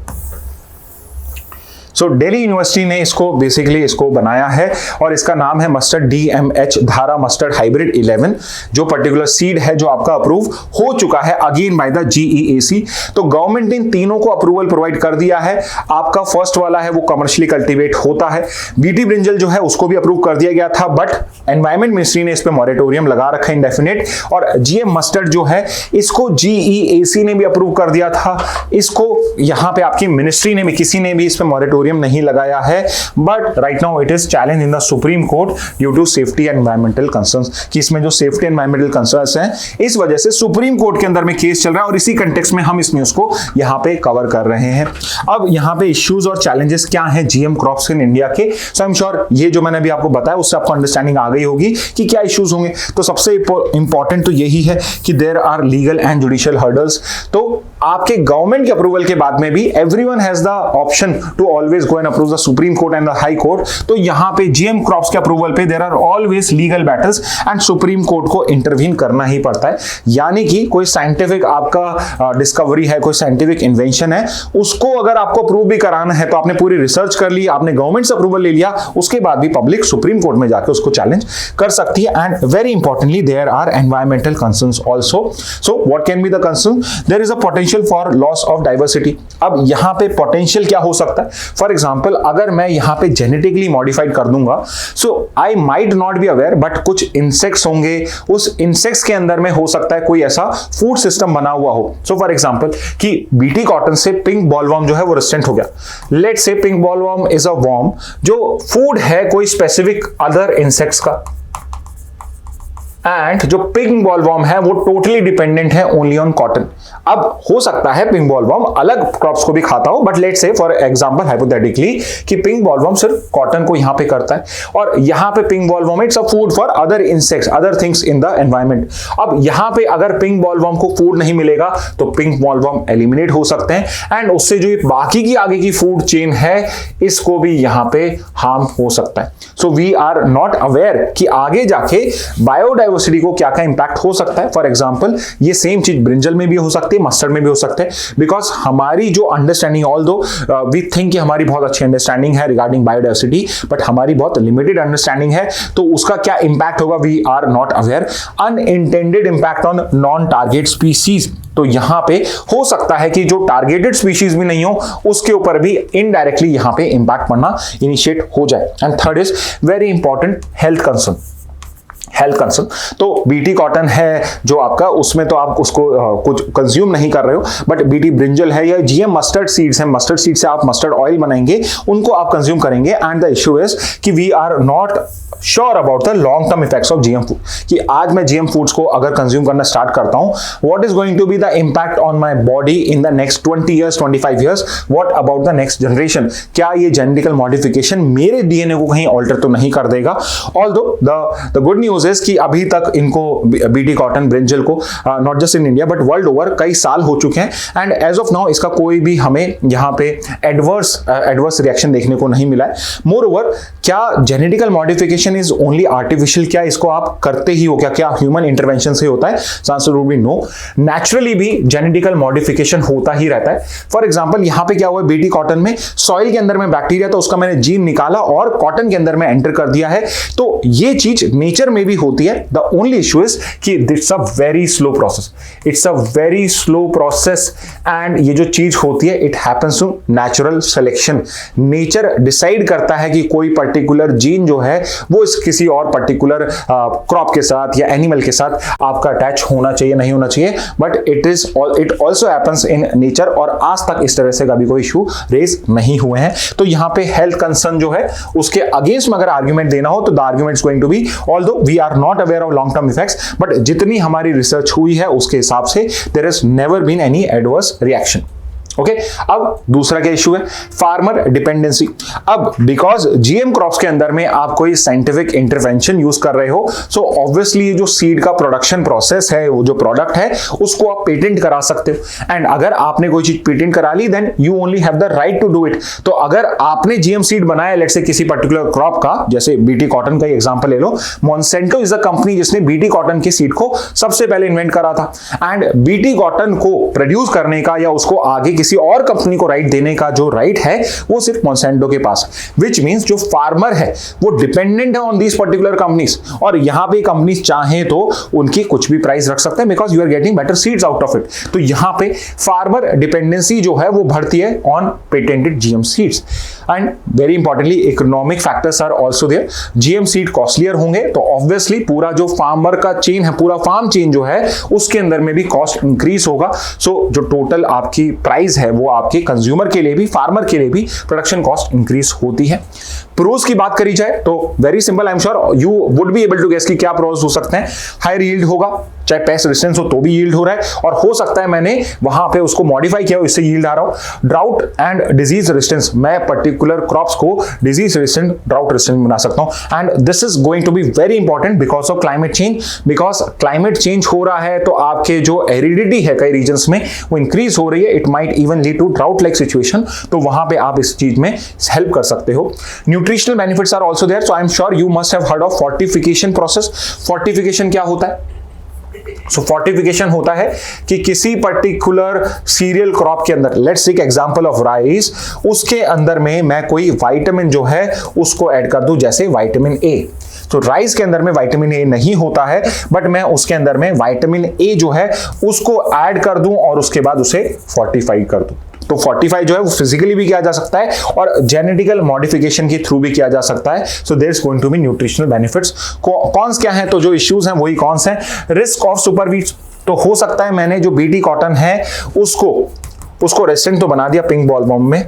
सो दिल्ली यूनिवर्सिटी ने इसको बेसिकली इसको बनाया है और इसका नाम है मस्टर्ड DMH धारा मस्टर्ड हाइब्रिड 11, जो पर्टिकुलर सीड है जो आपका अप्रूव हो चुका है अगेन बाय द GEAC। तो गवर्नमेंट ने इन तीनों को अप्रूवल प्रोवाइड कर दिया है। आपका फर्स्ट वाला है वो कमर्शियली कल्टीवेट होता है। बीटी ब्रिंजल जो है उसको भी अप्रूव कर दिया गया था, बट एनवायरमेंट मिनिस्ट्री ने इस पे मॉरेटोरियम लगा रखा है इंडेफिनिट। और GM मस्टर्ड जो है इसको GEAC ने भी अप्रूव कर दिया था, इसको यहाँ पे आपकी मिनिस्ट्री ने भी, किसी ने भी इस पे मॉरेटोरियम नहीं लगाया है, but right now it is challenge in the supreme court due to safety and environmental concerns, कि इसमें जो सेफ्टी एनवायरमेंटल कंसर्न्स हैं इस वजह से सुप्रीम कोर्ट के अंदर में केस चल रहा है, और इसी कंटेक्स्ट में हम इस न्यूज को यहां पे कवर कर रहे हैं। अब यहां पे इश्यूज और चैलेंजेस क्या हैं GM क्रॉप्स इन इंडिया के, सो आई एम श्योर ये जो मैंने अभी आपको बताया उससे आपको अंडरस्टैंडिंग आ गई होगी कि क्या इश्यूज होंगे। तो सबसे इंपॉर्टेंट तो यही है कि there are legal and judicial hurdles. तो आपके गवर्नमेंट के अप्रूवल के बाद में भी everyone has the option to always go and approve the supreme court and the high court. तो यहां पे GM क्रॉप्स के अप्रूवल पे there are always legal battles and supreme court को इंटरवीन करना ही पड़ता है। यानी कि कोई साइंटिफिक आपका डिस्कवरी है, कोई साइंटिफिक इन्वेंशन है, उसको अगर आपको अप्रूव भी कराना है तो आपने पूरी रिसर्च कर ली, आपने गवर्नमेंट से अप्रूवल ले लिया, उसके बाद भी पब्लिक सुप्रीम कोर्ट में जाकर उसको चैलेंज कर सकती है। And very importantly there are environmental concerns also. So what can be the concern? There is a potential for loss of diversity. अब यहां पे पोटेंशियल क्या हो सकता है? फॉर एग्जांपल अगर मैं यहां पे जेनेटिकली मॉडिफाइड कर दूंगा, so I might not be aware, but कुछ इंसेक्ट्स होंगे, उस इंसेक्ट्स के अंदर में हो सकता है कोई ऐसा फूड सिस्टम बना हुआ हो। सो फॉर एग्जांपल कि बीटी कॉटन से पिंक बॉलवर्म जो है वो रेजिस्टेंट हो गया। Let's say pink bollworm is a worm जो फूड है कोई स्पेसिफिक अदर इंसेक्ट्स का, एंड जो पिंक बॉलवर्म है वो टोटली डिपेंडेंट है ओनली ऑन कॉटन। अब हो सकता है पिंक बॉलवर्म अलग क्रॉप्स को भी खाता हो, but let's say for example hypothetically कि पिंक बॉलवर्म सिर्फ कॉटन को यहां पे करता है, और यहां पे pink bollworm it's a food for other insects, other things in the environment. अब यहां पे अगर पिंक बॉलवर्म को फूड नहीं मिलेगा तो पिंक बॉलवर्म एलिमिनेट हो सकते हैं, एंड उससे जो बाकी की आगे की फूड चेन है इसको भी यहां पे हार्म हो सकता है। So we are not aware कि आगे जाके बायोडाइवर्सिटी को क्या क्या इंपैक्ट हो सकता है। फॉर एग्जांपल ये सेम चीज ब्रिंजल में भी हो सकती है, मस्टर्ड में भी हो सकते हैं, बिकॉज हमारी जो अंडरस्टैंडिंग, ऑल्दो वी थिंक कि हमारी बहुत अच्छी अंडरस्टैंडिंग है रिगार्डिंग बायोडाइवर्सिटी, बट हमारी बहुत लिमिटेड अंडरस्टैंडिंग है, तो उसका क्या इंपैक्ट होगा we are not aware. Unintended impact on non target species, तो यहां पे हो सकता है कि जो टारगेटेड स्पीशीज भी नहीं हो उसके ऊपर भी इनडायरेक्टली यहां पे इंपैक्ट पड़ना इनिशिएट हो जाए। And third is very important health concern. Health concern तो बीटी कॉटन है जो आपका, उसमें तो आप उसको कुछ कंज्यूम नहीं कर रहे हो, बट बीटी ब्रिंजल है या GM मस्टर्ड सीड्स हैं, मस्टर्ड सीड से आप मस्टर्ड ऑयल बनाएंगे, उनको आप कंज्यूम करेंगे। एंड द इशू इज कि we are not sure about the long term effects of GM food, कि आज मैं GM फूड्स को अगर कंज्यूम करना स्टार्ट करता हूं, what is going to be the impact on my body in the next 20 years 25 years, what about the next generation, क्या ये जेनेटिकल मॉडिफिकेशन मेरे DNA को कहीं ऑल्टर तो नहीं कर देगा। Although the good news is कि अभी तक इनको बीटी कॉटन ब्रिंजल को not just in India but world over कई साल हो चुके हैं, एंड एज ऑफ नाउ इसका कोई भी हमें यहाँ पे एडवर्स रिएक्शन देखने को नहीं मिला है। मोर ओवर क्या genetical modification is only artificial, क्या इसको आप करते ही हो, क्या ह्यूमन इंटरवेंशन से होता है? Answer would be no. Naturally भी जेनेटिकल मॉडिफिकेशन होता ही रहता है। फॉर एग्जांपल यहाँ पे क्या हुआ बीटी कॉटन में, सॉइल के अंदर में बैक्टीरिया, तो उसका मैंने जीन निकाला और कॉटन के अंदर में एंटर कर दिया है, तो ये चीज नेचर में भी होती है, द ओनली इशू इज कि it's a very slow process, it's a very slow process and ये जो चीज होती है it happens to natural selection. Nature decide करता है कि कोई पर्टिकुलर जीन जो है वो इस किसी और पर्टिकुलर क्रॉप के साथ या एनिमल के साथ आपका अटैच होना चाहिए, नहीं होना चाहिए, but it also happens in nature और आज तक इस तरह से कभी कोई इशू रेज नहीं हुए हैं। तो यहां पे हेल्थ कंसर्न जो है उसके अगेंस्ट में अगर आर्ग्यूमेंट देना हो तो the argument is going to be, although we are not aware of long term effects, but जितनी हमारी रिसर्च हुई है उसके हिसाब से there is never been any adverse reaction. Okay, अब दूसरा क्या इशू है, फार्मर डिपेंडेंसी। अब बिकॉज जीएम क्रॉप्स के अंदर में आप कोई साइंटिफिक इंटरवेंशन यूज कर रहे हो, सो ऑब्वियसली जो सीड का प्रोडक्शन प्रोसेस है, वो जो प्रोडक्ट है उसको आप पेटेंट करा सकते हो। एंड अगर आपने कोई चीज पेटेंट करा ली then you only have the right to do it. तो अगर आपने जीएम सीड बनाया लेट्स से किसी पर्टिकुलर क्रॉप का, जैसे बीटी कॉटन का एग्जांपल ले लो, मॉन्सेंटो इज द कंपनी जिसने बीटी कॉटन की सीड को सबसे पहले इन्वेंट करा था एंड बीटी कॉटन को प्रोड्यूस करने का या उसको आगे किसी और कंपनी को राइट देने का जो राइट है वो सिर्फ मॉन्सेंटो के पास, विच मींस जो फार्मर है वो डिपेंडेंट है ऑन दीज पर्टिकुलर कंपनीज और यहां पे कंपनीज चाहे तो उनकी कुछ भी प्राइस रख सकते हैं because you are getting better seeds out of it. तो यहां पे फार्मर डिपेंडेंसी जो है वो बढ़ती है on patented GM seeds and very importantly economic factors are also there. GM seed costlier होंगे तो ऑब्वियसली पूरा जो फार्मर का चेन है, पूरा फार्म चेन जो है उसके अंदर में भी कॉस्ट इंक्रीज होगा। सो जो टोटल आपकी प्राइस है वो आपके कंज्यूमर के लिए भी, फार्मर के लिए भी प्रोडक्शन कॉस्ट इंक्रीज होती है। प्रोज की बात करी जाए तो very simple, I am sure you would be able to guess कि क्या प्रोज हो सकते हैं। हायर यील्ड होगा, चाहे पेस्ट रेजिस्टेंस हो तो भी यील्ड हो रहा है और हो सकता है मैंने वहां पे उसको मॉडिफाई किया हो इससे यील्ड आ रहा हो। ड्राउट एंड डिजीज रेजिस्टेंस, मैं पर्टिकुलर क्रॉप्स को डिजीज रेजिस्टेंट, ड्राउट रेजिस्टेंट बना सकता हूं and this is going to be very important because of climate change. Because climate change हो रहा है तो आपके जो एरिडिटी है कई रीजन्स में वो इंक्रीज हो रही है, it might even lead to drought like situation, तो वहां पे आप इस चीज में हेल्प कर सकते हो। Nutritional benefits are also there, so I am sure you must have heard of fortification process. Fortification क्या होता है? सो फोर्टिफिकेशन होता है कि किसी पर्टिकुलर सीरियल क्रॉप के अंदर, let's take example of rice, उसके अंदर में मैं कोई विटामिन जो है उसको ऐड कर दूं, जैसे विटामिन ए। तो राइस के अंदर में विटामिन ए नहीं होता है बट मैं उसके अंदर में विटामिन ए जो है उसको ऐड कर दूं और उसके बाद उसे फोर्टिफाई कर दूं। तो फोर्टिफाई जो है वो फिजिकली भी किया जा सकता है और जेनेटिकल मॉडिफिकेशन के थ्रू भी किया जा सकता है। So there is going to be nutritional benefits. Cons क्या है? तो जो इश्यूज हैं वही कॉन्स हैं। रिस्क ऑफ सुपरवीट्स, तो हो सकता है मैंने जो बीटी कॉटन है उसको रेजिस्टेंट तो बना दिया पिंक बॉलवर्म में,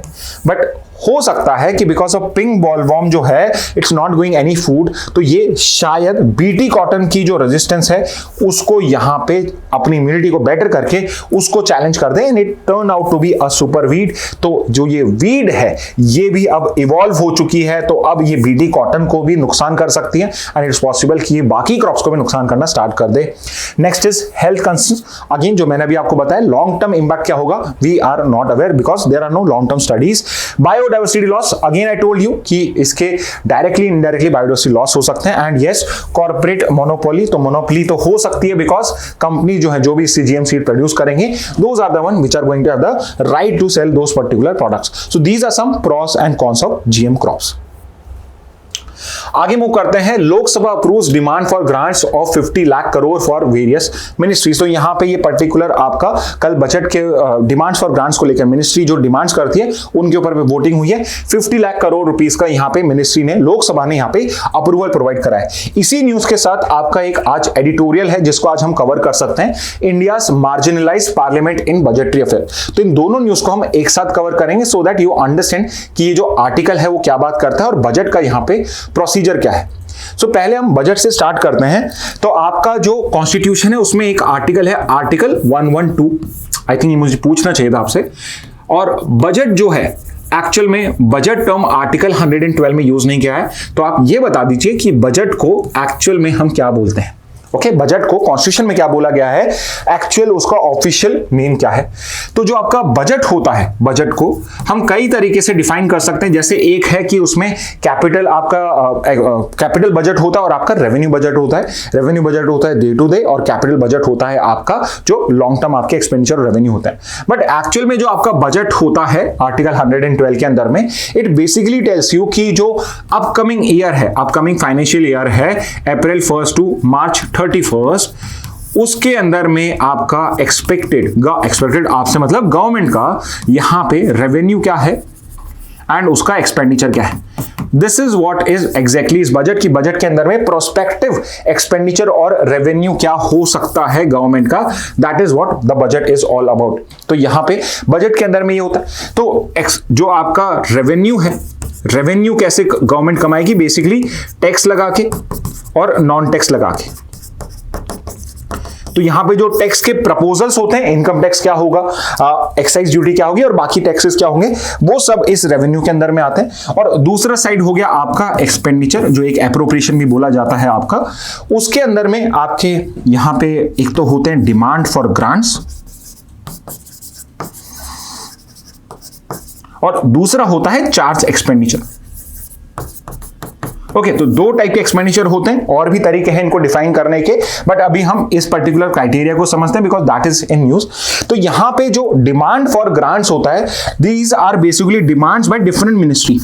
बट हो सकता है कि बिकॉज ऑफ पिंक बॉलवर्म जो है it's not going any food, तो ये शायद बीटी कॉटन की जो रेजिस्टेंस है उसको यहां पे अपनी इम्यूनिटी को बेटर करके उसको चैलेंज कर दे and it turn out to be a super weed. तो जो ये वीड है ये भी अब इवॉल्व हो चुकी है, तो अब ये बीटी कॉटन को भी नुकसान कर सकती है एंड इट्स पॉसिबल कि ये बाकी क्रॉप्स को भी नुकसान करना स्टार्ट कर दे। Next is health concerns. Again जो मैंने अभी आपको बताया लॉन्ग टर्म इंपैक्ट क्या होगा, we are not aware because there are no long term studies. Biodiversity loss, again I told you कि इसके डायरेक्टली इनडायरेक्टली बायोडाइवर्सिटी लॉस हो सकते हैं एंड यस कॉर्पोरेट मोनोपोली, तो मोनोपोली तो हो सकती है बिकॉज कंपनी जो है जो भी इससे जीएम सीड प्रोड्यूस करेंगे those are the one which are going to have the right to sell those particular products. So these are some pros and cons of GM crops. आगे move करते हैं। Lok Sabha approves demand for grants of 50 lakh crore for various ministries. तो यहां पे ये particular आपका कल budget के डिमांड्स फॉर ग्रांट्स को लेकर मिनिस्ट्री जो डिमांड्स करती है उनके ऊपर में वोटिंग हुई है। 50 लाख करोड़ रुपीस का यहां पे मिनिस्ट्री ने, लोकसभा ने यहां पे अप्रूवल प्रोवाइड करा है। इसी न्यूज के साथ आपका एक आज एडिटोरियल है जिसको आज हम कवर कर सकते हैं, India's marginalised parliament in budgetary affair. तो इन दोनों न्यूज को हम एक साथ कवर करेंगे सो दैट यू अंडरस्टैंड कि ये जो आर्टिकल है वो क्या बात करता है और बजट का यहां पे प्रोसीजर क्या है। सो पहले हम बजट से स्टार्ट करते हैं। तो आपका जो कॉन्स्टिट्यूशन है उसमें एक आर्टिकल है, आर्टिकल 112, आई थिंक ये मुझे पूछना चाहिए था आपसे। और बजट जो है एक्चुअल में बजट टर्म आर्टिकल 112 में यूज नहीं किया है, तो आप ये बता दीजिए कि बजट को एक्चुअल में हम क्या बोलते हैं। ओके, बजट को कॉन्स्टिट्यूशन में क्या बोला गया है, एक्चुअल उसका ऑफिशियल नेम क्या है। तो जो आपका बजट होता है, बजट को हम कई तरीके से डिफाइन कर सकते हैं। जैसे एक है कि उसमें कैपिटल, आपका कैपिटल बजट होता है और आपका रेवेन्यू बजट होता है। रेवेन्यू बजट होता है डे टू डे और कैपिटल बजट होता है आपका जो लॉन्ग टर्म आपके एक्सपेंडिचर और रेवेन्यू होता है। बट एक्चुअल में जो आपका बजट होता है आर्टिकल 112 के अंदर में, इट बेसिकली टेल्स यू कि जो अपकमिंग ईयर है, अपकमिंग फाइनेंशियल ईयर है अप्रैल 1 टू मार्च 31, उसके अंदर में आपका एक्सपेक्टेड आपसे मतलब गवर्नमेंट का यहां पे रेवेन्यू क्या है एंड उसका एक्सपेंडिचर क्या है। This is what is exactly इस बजट की, बजट के अंदर में प्रोस्पेक्टिव एक्सपेंडिचर और रेवेन्यू क्या हो सकता है गवर्नमेंट का, that is what the budget is all about. तो यहां पे बजट के अंदर में ये होता है। तो जो आपका रेवेन्यू है, रेवेन्यू कैसे गवर्नमेंट कमाएगी, बेसिकली टैक्स लगा के और नॉन टैक्स लगा के। तो यहां पे जो टैक्स के प्रपोजल्स होते हैं, इनकम टैक्स क्या होगा, एक्साइज ड्यूटी क्या होगी और बाकी टैक्सेस क्या होंगे, वो सब इस रेवेन्यू के अंदर में आते हैं। और दूसरा साइड हो गया आपका एक्सपेंडिचर, जो एक एप्रोप्रिएशन भी बोला जाता है आपका। उसके अंदर में आपके यहां पे एक तो होते हैं डिमांड फॉर ग्रांट्स और दूसरा होता है चार्ज एक्सपेंडिचर। ओके, तो दो टाइप के एक्सपेंडिचर होते हैं, और भी तरीके हैं इनको डिफाइन करने के, बट अभी हम इस पर्टिकुलर क्राइटेरिया को समझते हैं because that is in news. तो यहां पे जो डिमांड फॉर ग्रांट्स होता है, these are basically demands by different ministry.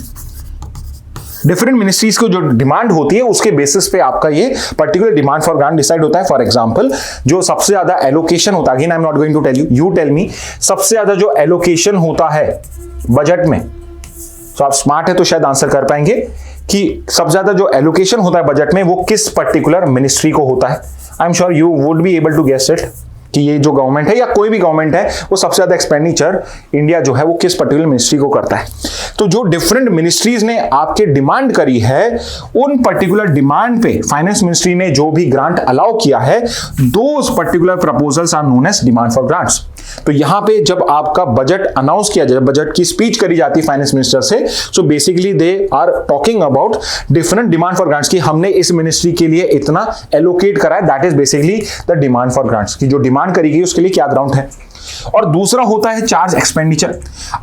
Different ministries को जो डिमांड होती है उसके बेसिस पे आपका ये particular demand for grant decide होता है। फॉर एग्जांपल, जो सबसे ज्यादा एलोकेशन होता है, again I am not going to tell you, you tell me, सबसे ज्यादा जो एलोकेशन होता है बजट में, तो आप स्मार्ट है तो शायद आंसर कर पाएंगे कि सबसे ज्यादा जो एलोकेशन होता है बजट में वो किस पर्टिकुलर मिनिस्ट्री को होता है। I am sure you would be able to guess it कि ये जो गवर्नमेंट है या कोई भी गवर्नमेंट है, वो सबसे ज्यादा एक्सपेंडिचर इंडिया जो है वो किस पर्टिकुलर मिनिस्ट्री को करता है। तो जो डिफरेंट मिनिस्ट्रीज ने आपके डिमांड करी है, उन पर्टिकुलर डिमांड पे फाइनेंस मिनिस्ट्री ने जो भी ग्रांट अलाउ किया है, those particular proposals are known as demand for grants. तो यहां पे जब आपका बजट अनाउंस किया जाए, बजट की स्पीच करी जाती है फाइनेंस मिनिस्टर से, so basically they are talking about different demand for grants की हमने इस मिनिस्ट्री के लिए इतना एलोकेट करा है, that is basically the demand for grants की जो डिमांड करी गई उसके लिए क्या ग्राउंड है। और दूसरा होता है चार्ज एक्सपेंडिचर।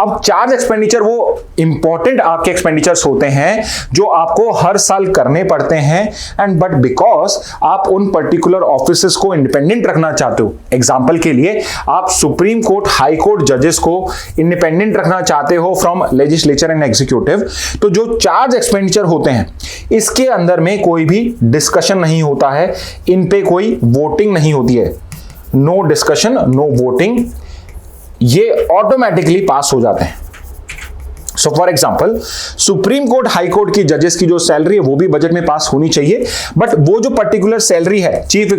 अब चार्ज एक्सपेंडिचर वो इंपॉर्टेंट आपके एक्सपेंडिचर्स होते हैं जो आपको हर साल करने पड़ते हैं, एंड बट बिकॉज आप उन पर्टिकुलर ऑफिसेस को इंडिपेंडेंट रखना चाहते हो। एग्जांपल के लिए आप सुप्रीम कोर्ट, हाई कोर्ट जजेस को इंडिपेंडेंट रखना चाहते हो फ्रॉम लेजिस्लेचर एंड एग्जीक्यूटिव, तो जो चार्ज एक्सपेंडिचर होते हैं इसके अंदर में कोई भी डिस्कशन नहीं होता है, इन पे कोई वोटिंग नहीं होती है। नो डिस्कशन, नो वोटिंग, ये ऑटोमेटिकली पास हो जाते हैं। So for example, supreme court, high court की जजेस की जो सैलरी है वो भी बजट में पास होनी चाहिए, बट वो जो पर्टिकुलर सैलरी है चीफ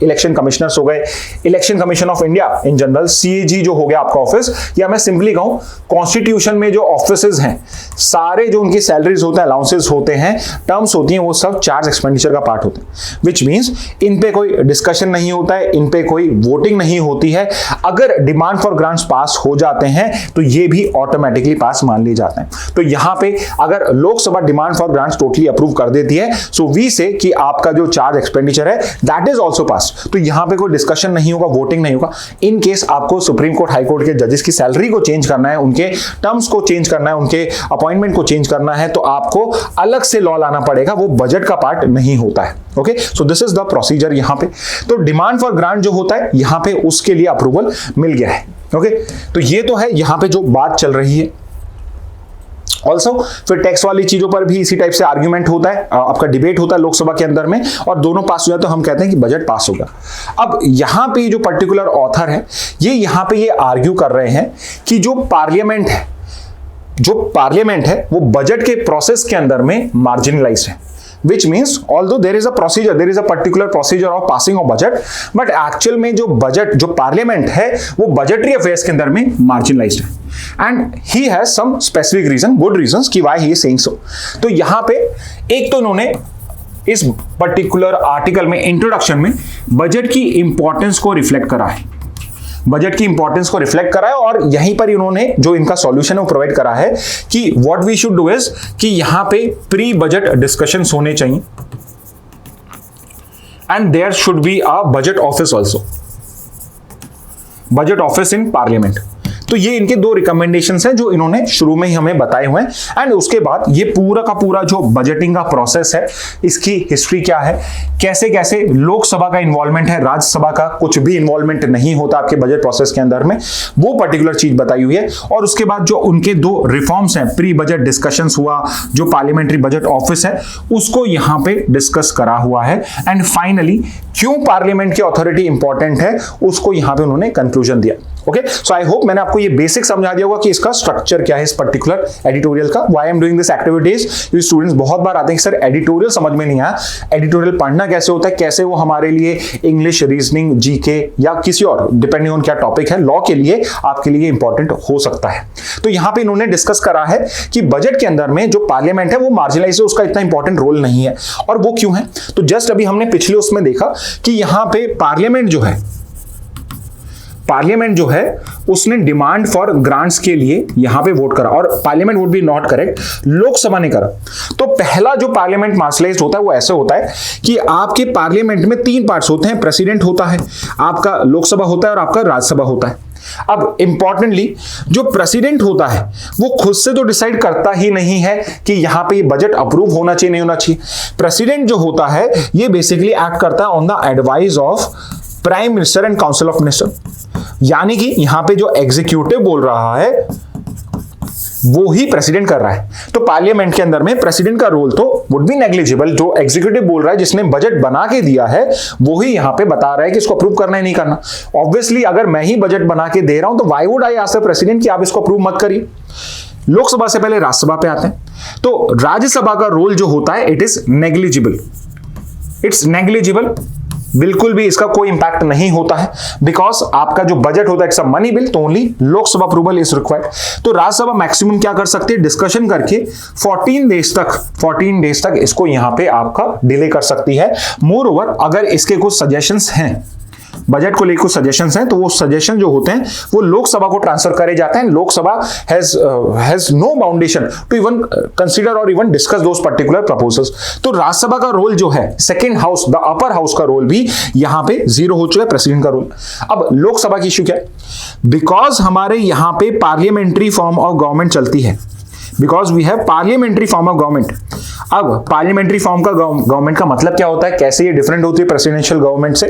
इलेक्शन कमिश्नर्स हो गए, election commission of India in general, CAG जो हो गया आपका ऑफिस, या मैं सिंपली कहूं कॉन्स्टिट्यूशन में जो ऑफिसेज हैं सारे जो उनकी सैलरीज होते हैं, अलाउंसेस होते हैं, टर्म्स होती हैं, वो सब चार्ज एक्सपेंडिचर का पार्ट होते हैं। विच मींस इन पे कोई डिस्कशन नहीं होता है, इन पे कोई वोटिंग नहीं होती है। अगर डिमांड फॉर ग्रांट्स पास हो जाते हैं तो ये भी ऑटोमेटिकली पास मान लिए जाते हैं। तो यहां पे अगर Lok Sabha demand for grants totally approve कर देती है, सो वी से कि आपका जो चार्ज एक्सपेंडिचर है दैट इज ऑल्सो पास। तो यहां पे कोई डिस्कशन नहीं होगा, वोटिंग नहीं होगा। इन केस आपको सुप्रीम कोर्ट, हाई कोर्ट के जजेस की सैलरी को चेंज करना है, उनके टर्म्स को चेंज करना है, उनके अपॉइंटमेंट को चेंज करना है, तो आपको अलग से लॉ लाना पड़ेगा, वो बजट का पार्ट नहीं होता है। Okay, so this is the procedure यहां पे। तो डिमांड फॉर ग्रांट जो होता है यहां पे उसके लिए अप्रूवल मिल गया है। ओके, तो ये तो है यहां पे जो बात चल रही है। ऑल्सो फिर टैक्स वाली चीजों पर भी इसी टाइप से आर्ग्यूमेंट होता है, आपका डिबेट होता है लोकसभा के अंदर में, और दोनों पास हो जाए तो हम कहते हैं कि बजट पास होगा। अब यहां पे जो पर्टिकुलर ऑथर है ये यहां पे ये आर्ग्यू कर रहे हैं कि जो पार्लियामेंट है वो बजट के प्रोसेस के अंदर में मार्जिनलाइज्ड है। Which means although there is a procedure, there is a particular procedure of passing of budget, but actual में जो बजट, जो पार्लियामेंट है वो बजटरी अफेयर्स के अंदर में मार्जिनलाइज्ड है, and he has some specific reason, good reasons कि why he is saying so. तो यहां पे एक तो उन्होंने इस पर्टिकुलर आर्टिकल में, इंट्रोडक्शन में, बजट की इंपॉर्टेंस को रिफ्लेक्ट करा है, बजट की इंपॉर्टेंस को रिफ्लेक्ट करा है, और यहीं पर इन्होंने जो इनका सॉल्यूशन है वो प्रोवाइड करा है कि what we should do is कि यहां पे प्री बजट डिस्कशंस होने चाहिए। and there should be a budget office also, budget office in parliament. तो ये इनके दो रिकमेंडेशंस हैं जो इन्होंने शुरू में ही हमें बताए हुए हैं। एंड उसके बाद ये पूरा का पूरा जो बजटिंग का प्रोसेस है, इसकी हिस्ट्री क्या है, कैसे कैसे लोकसभा का इन्वॉल्वमेंट है, राज्यसभा का कुछ भी इन्वॉल्वमेंट नहीं होता आपके बजट प्रोसेस के अंदर में, वो पर्टिकुलर चीज बताई हुई है। और उसके बाद जो उनके दो रिफॉर्म्स हैं, प्री बजट डिस्कशंस हुआ, जो पार्लियामेंट्री बजट ऑफिस है उसको यहां पे डिस्कस करा हुआ है। एंड फाइनली क्यों पार्लियामेंट की अथॉरिटी इंपॉर्टेंट है उसको यहां पे उन्होंने कंक्लूजन दिया। ओके, सो आई होप मैंने आपको ये बेसिक समझा दिया होगा कि इसका स्ट्रक्चर क्या है इस पर्टिकुलर एडिटोरियल का। Why I am doing this activities, ये स्टूडेंट्स बहुत बार आते हैं कि सर एडिटोरियल समझ में नहीं आया, एडिटोरियल पढ़ना कैसे होता है, कैसे वो हमारे लिए इंग्लिश, रीजनिंग, जीके या किसी और डिपेंडिंग ऑन क्या टॉपिक है लॉ के लिए आपके लिए इंपॉर्टेंट हो सकता है। तो यहां पे इन्होंने डिस्कस करा है कि बजट के अंदर में जो पार्लियामेंट है वो मार्जिनलाइज है, उसका इतना इंपॉर्टेंट रोल नहीं है। और वो क्यों है, तो जस्ट अभी हमने पिछले उसमें देखा कि यहां पे पार्लियामेंट जो है उसने डिमांड फॉर ग्रांट्स के लिए यहां पे वोट करा, और parliament would be not correct, Lok Sabha ने करा। तो पहला जो पार्लियामेंट मार्शलाइज्ड होता है वो ऐसे होता है कि आपके पार्लियामेंट में तीन पार्ट्स होते हैं, प्रेसिडेंट होता है, आपका लोकसभा होता है और आपका राज्यसभा होता है। अब इंपॉर्टेंटली जो प्रेसिडेंट होता है वो खुद से तो डिसाइड करता ही नहीं है कि यहां पे ये बजट अप्रूव होना चाहिए नहीं होना चाहिए। प्रेसिडेंट जो होता है ये बेसिकली एक्ट करता है on the advice of prime minister and council of minister, यानी कि यहां पे जो एग्जीक्यूटिव बोल रहा है वो ही प्रेसिडेंट कर रहा है। तो पार्लियामेंट के अंदर में प्रेसिडेंट का रोल तो वुड बी नेग्लिजिबल, जो एग्जीक्यूटिव बोल रहा है, जिसने बजट बना के दिया है वो ही यहां पे बता रहा है कि इसको अप्रूव करना है नहीं करना। ऑब्वियसली अगर मैं ही बजट बना के दे रहा हूं तो why would I ask the president कि आप इसको अप्रूव मत करिए। लोकसभा से पहले राज्यसभा पे आते हैं, तो राज्यसभा का रोल जो होता है it is negligible, it's negligible, बिल्कुल भी इसका कोई इंपैक्ट नहीं होता है, बिकॉज आपका जो बजट होता है इट्स अ मनी बिल, तो only Lok Sabha approval is required. तो राज्यसभा मैक्सिमम क्या कर सकती है, डिस्कशन करके 14 डेज तक इसको यहां पे आपका डिले कर सकती है। मोर ओवर अगर इसके कुछ सजेशंस हैं, बजट को लेकर कुछ सजेशंस हैं, तो वो सजेशन जो होते हैं वो लोकसभा को ट्रांसफर करे जाते हैं। Lok Sabha has no boundation to even consider और even discuss those particular proposals. तो राज्यसभा का रोल जो है, second house, the upper house का रोल भी यहां पे जीरो हो चुका है, प्रेसिडेंट का रोल। अब लोकसभा की इश्यू क्या है, बिकॉज हमारे यहां पे पार्लियामेंट्री फॉर्म ऑफ गवर्नमेंट चलती है, because we have parliamentary form of government. अब पार्लियामेंट्री फॉर्म का गवर्नमेंट का मतलब क्या होता है, कैसे ये डिफरेंट होती है प्रेसिडेंशियल गवर्नमेंट से।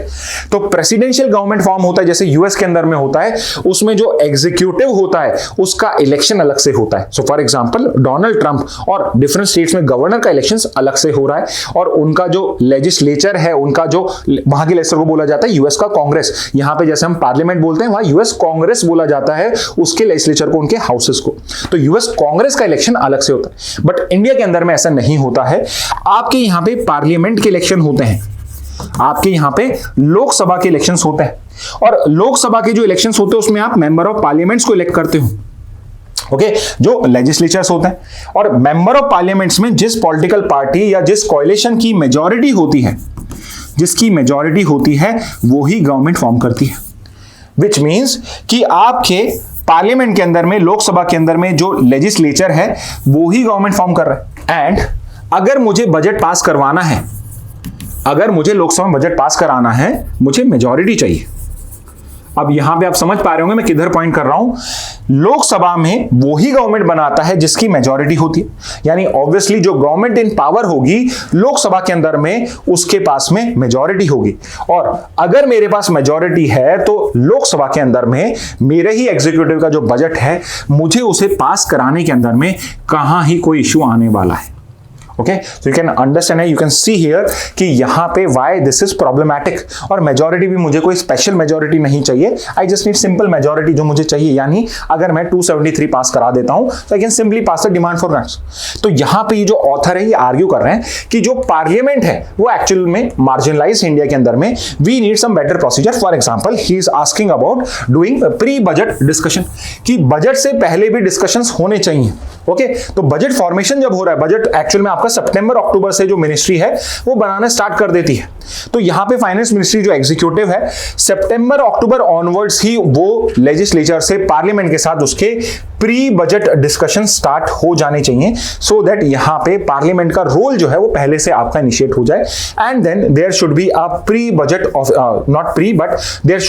तो प्रेसिडेंशियल गवर्नमेंट फॉर्म होता है जैसे यूएस के अंदर में होता है, उसमें जो एग्जीक्यूटिव होता है उसका इलेक्शन अलग से होता है। So for example Donald Trump और डिफरेंट स्टेट्स में गवर्नर का इलेक्शन अलग से हो रहा है, और उनका जो लेजिस्लेचर है, उनका जो वहां के लेजिस्लेचर को बोला जाता है यूएस का कांग्रेस। यहां पे जैसे हम पार्लियामेंट बोलते हैं, वहां यूएस कांग्रेस बोला जाता है उसके लेजिस्लेचर को, उनके हाउसेस को। तो यूएस कांग्रेस का इलेक्शन अलग से होता है, बट इंडिया के अंदर में ऐसा नहीं होता है। आपके यहां पे पार्लियामेंट के इलेक्शन होते हैं, आपके यहां पे लोकसभा के इलेक्शंस होते हैं, और लोकसभा के जो इलेक्शंस होते हैं उसमें आप मेंबर ऑफ पार्लियामेंट्स को इलेक्ट करते हो, ओके, जो लेजिस्लेचर्स होते हैं। और मेंबर ऑफ पार्लियामेंट्स में जिस पॉलिटिकल पार्टी या जिस कोalition की मेजॉरिटी होती है, जिसकी मेजॉरिटी होती है वो ही गवर्नमेंट फॉर्म करती है, विच मींस कि आपके पार्लियामेंट के अंदर में, लोकसभा के अंदर में जो लेजिस्लेचर है वो ही गवर्नमेंट फॉर्म कर रहा है। एंड अगर मुझे बजट पास करवाना है, अगर मुझे लोकसभा में बजट पास कराना है, मुझे मेजॉरिटी चाहिए। अब यहां पे आप समझ पा रहे होंगे मैं किधर पॉइंट कर रहा हूं। लोकसभा में वो ही गवर्नमेंट बनाता है जिसकी मेजॉरिटी होती है, यानी ऑब्वियसली जो गवर्नमेंट इन पावर होगी लोकसभा के अंदर में, उसके पास में मेजॉरिटी होगी। और अगर मेरे पास मेजॉरिटी है तो लोकसभा के अंदर में मेरे ही एग्जीक्यूटिव का जो बजट है, मुझे उसे पास कराने के अंदर में कहां ही कोई इश्यू आने वाला है। Okay, so you can understand, you can see here कि यहां पे व्हाई दिस इज प्रॉब्लमैटिक। और मेजॉरिटी भी मुझे कोई स्पेशल मेजॉरिटी नहीं चाहिए, I just need simple majority जो मुझे चाहिए। यानी अगर मैं 273 पास करा देता हूं तो I can simply pass the demand for grants. तो यहां पे ये जो ऑथर है ये आर्ग्यू कर रहे हैं कि जो पार्लियामेंट है वो एक्चुअल में मार्जिनलाइज इंडिया के अंदर में, we need some better procedure. For example he is asking about doing pre budget discussion, कि बजट से पहले भी डिस्कशंस होने चाहिए। ओके, तो बजट फॉर्मेशन जब हो रहा है, बजट एक्चुअल में आपका आपका सितंबर अक्टूबर से जो मिनिस्ट्री है वो बनाना स्टार्ट कर देती है। तो यहां पे फाइनेंस मिनिस्ट्री जो एग्जीक्यूटिव है सितंबर अक्टूबर ऑनवर्ड्स ही वो लेजिस्लेचर से पार्लियामेंट के साथ उसके प्री बजट डिस्कशन स्टार्ट हो जाने चाहिए, सो दैट यहां पे पार्लियामेंट का रोल जो है वो पहले से आपका इनिशिएट हो जाए। And then there should be a pre budget of not pre but there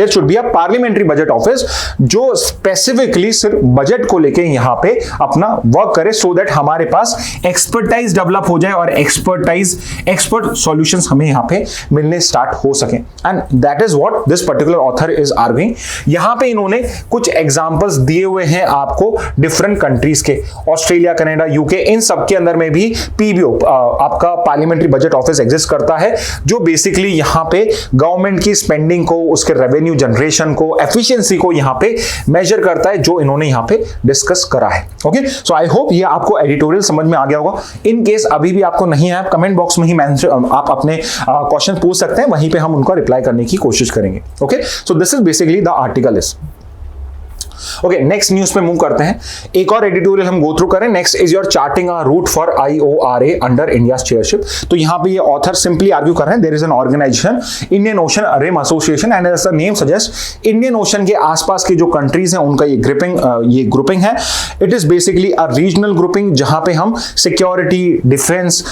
should be a parliamentary budget office जो स्पेसिफिकली सिर्फ बजट को लेके यहां पे अपना वर्क करे, सो दैट हमारे पास एक्सपर्टाइज डेवलप हो जाए और एक्सपर्ट सॉल्यूशंस हमें यहां पे मिलने स्टार्ट हो सके। And that is what this particular author is arguing. यहां पे इन्होंने कुछ एग्जांपल्स दिए हुए हैं आपको डिफरेंट कंट्रीज के, ऑस्ट्रेलिया, कनाडा, यूके, इन सब के अंदर में भी पीबीओ आपका पार्लियामेंट्री बजट ऑफिस एग्जिस्ट करता है, जो बेसिकली यहां पे गवर्नमेंट की स्पेंडिंग को, उसके रेवेन्यू जनरेशन को, एफिशिएंसी को यहां पे मेजर करता है, जो इन्होंने यहां पे डिस्कस करा है। ओके, सो आई होप ये आपको एडिटोरियल समझ में आ गया होगा। इन केस अभी भी आपको नहीं है, कमेंट बॉक्स में ही आप अपने क्वेश्चन पूछ सकते हैं, वहीं पे हम उनका रिप्लाई करने की कोशिश करेंगे। Okay, so this is basically the article is okay. Next news पे मूव करते हैं, एक और एडिटोरियल हम गो थ्रू करें। Next is your charting a route for IORA under India's chairship. तो यहां पे ये ऑथर सिंपली आर्ग्यू कर रहे हैं, there is an organisation Indian Ocean Rim Association and as the name suggest Indian ocean के आसपास के जो कंट्रीज हैं उनका ये ग्रुपिंग है। It is basically a regional grouping जहां पे हम सिक्योरिटी, डिफेंस,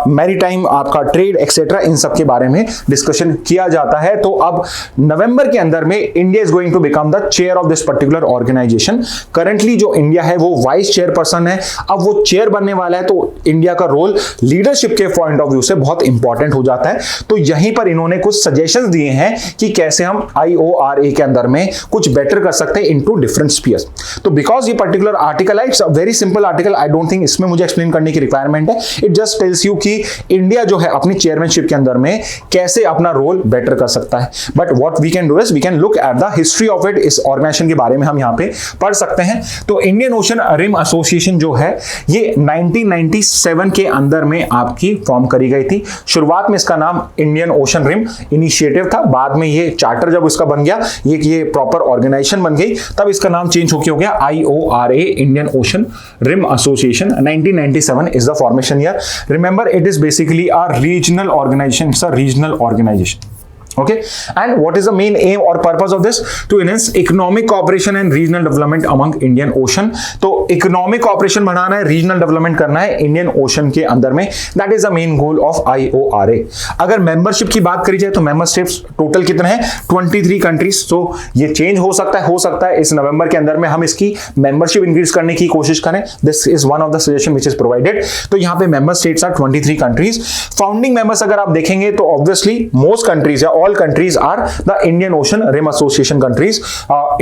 मैरीटाइम, आपका ट्रेड एक्सेट्रा, इन सब के बारे में डिस्कशन किया जाता है। तो अब नवंबर के अंदर में India is going to become the chair of this particular organisation. Currently जो इंडिया है वो वाइस चेयरपर्सन है, अब वो चेयर बनने वाला है, तो इंडिया का रोल लीडरशिप के पॉइंट ऑफ व्यू से बहुत इंपॉर्टेंट हो जाता है। तो यहीं पर इन्होंने कुछ सजेशंस दिए हैं कि कैसे हम IORA के अंदर में कुछ बेटर कर सकते हैं इनटू डिफरेंट स्फीयर्स। तो बिकॉज ये पर्टिकुलर आर्टिकल है, it's a very simple article, I don't think इसमें मुझे एक्सप्लेन करने की रिक्वायरमेंट है। इट जस्ट टेल्स यू कि इंडिया जो है अपनी चेयरमैनशिप के अंदर में कैसे अपना रोल बेटर कर सकता है। But what we can do is we can look at the history of it, इस ऑर्गेनाइजेशन के बारे में हम यहाँ पे पढ़ सकते हैं। तो इंडियन ओशन रिम एसोसिएशन जो है ये 1997 के अंदर में आपकी फॉर्म करी गई थी। शुरुआत में इसका नाम इंडियन ओशन रिम इनिशिएटिव था, बाद में ये चार्टर जब इसका बन गया, ये प्रॉपर ऑर्गेनाइजेशन बन गई, तब इसका नाम चेंज होके हो गया IORA Indian Ocean Rim Association. 1997 is the formation year. Remember it is basically a regional organisation, it's a regional organisation. Okay, and what is the main aim or purpose of this? To enhance economic cooperation and regional development among Indian Ocean. तो economic cooperation बढ़ाना है, regional development करना है Indian Ocean के अंदर में, that is the main goal of IORA. अगर membership की बात करी जाए तो member states total कितने हैं? 23 countries. तो ये change हो सकता है इस नवंबर के अंदर में हम इसकी membership increase करने की कोशिश करें. This is one of the suggestion which is provided. तो यहाँ पे member states are 23 countries. Founding members अगर आप देखेंगे तो obviously most countries या all countries are the Indian Ocean Rim Association countries.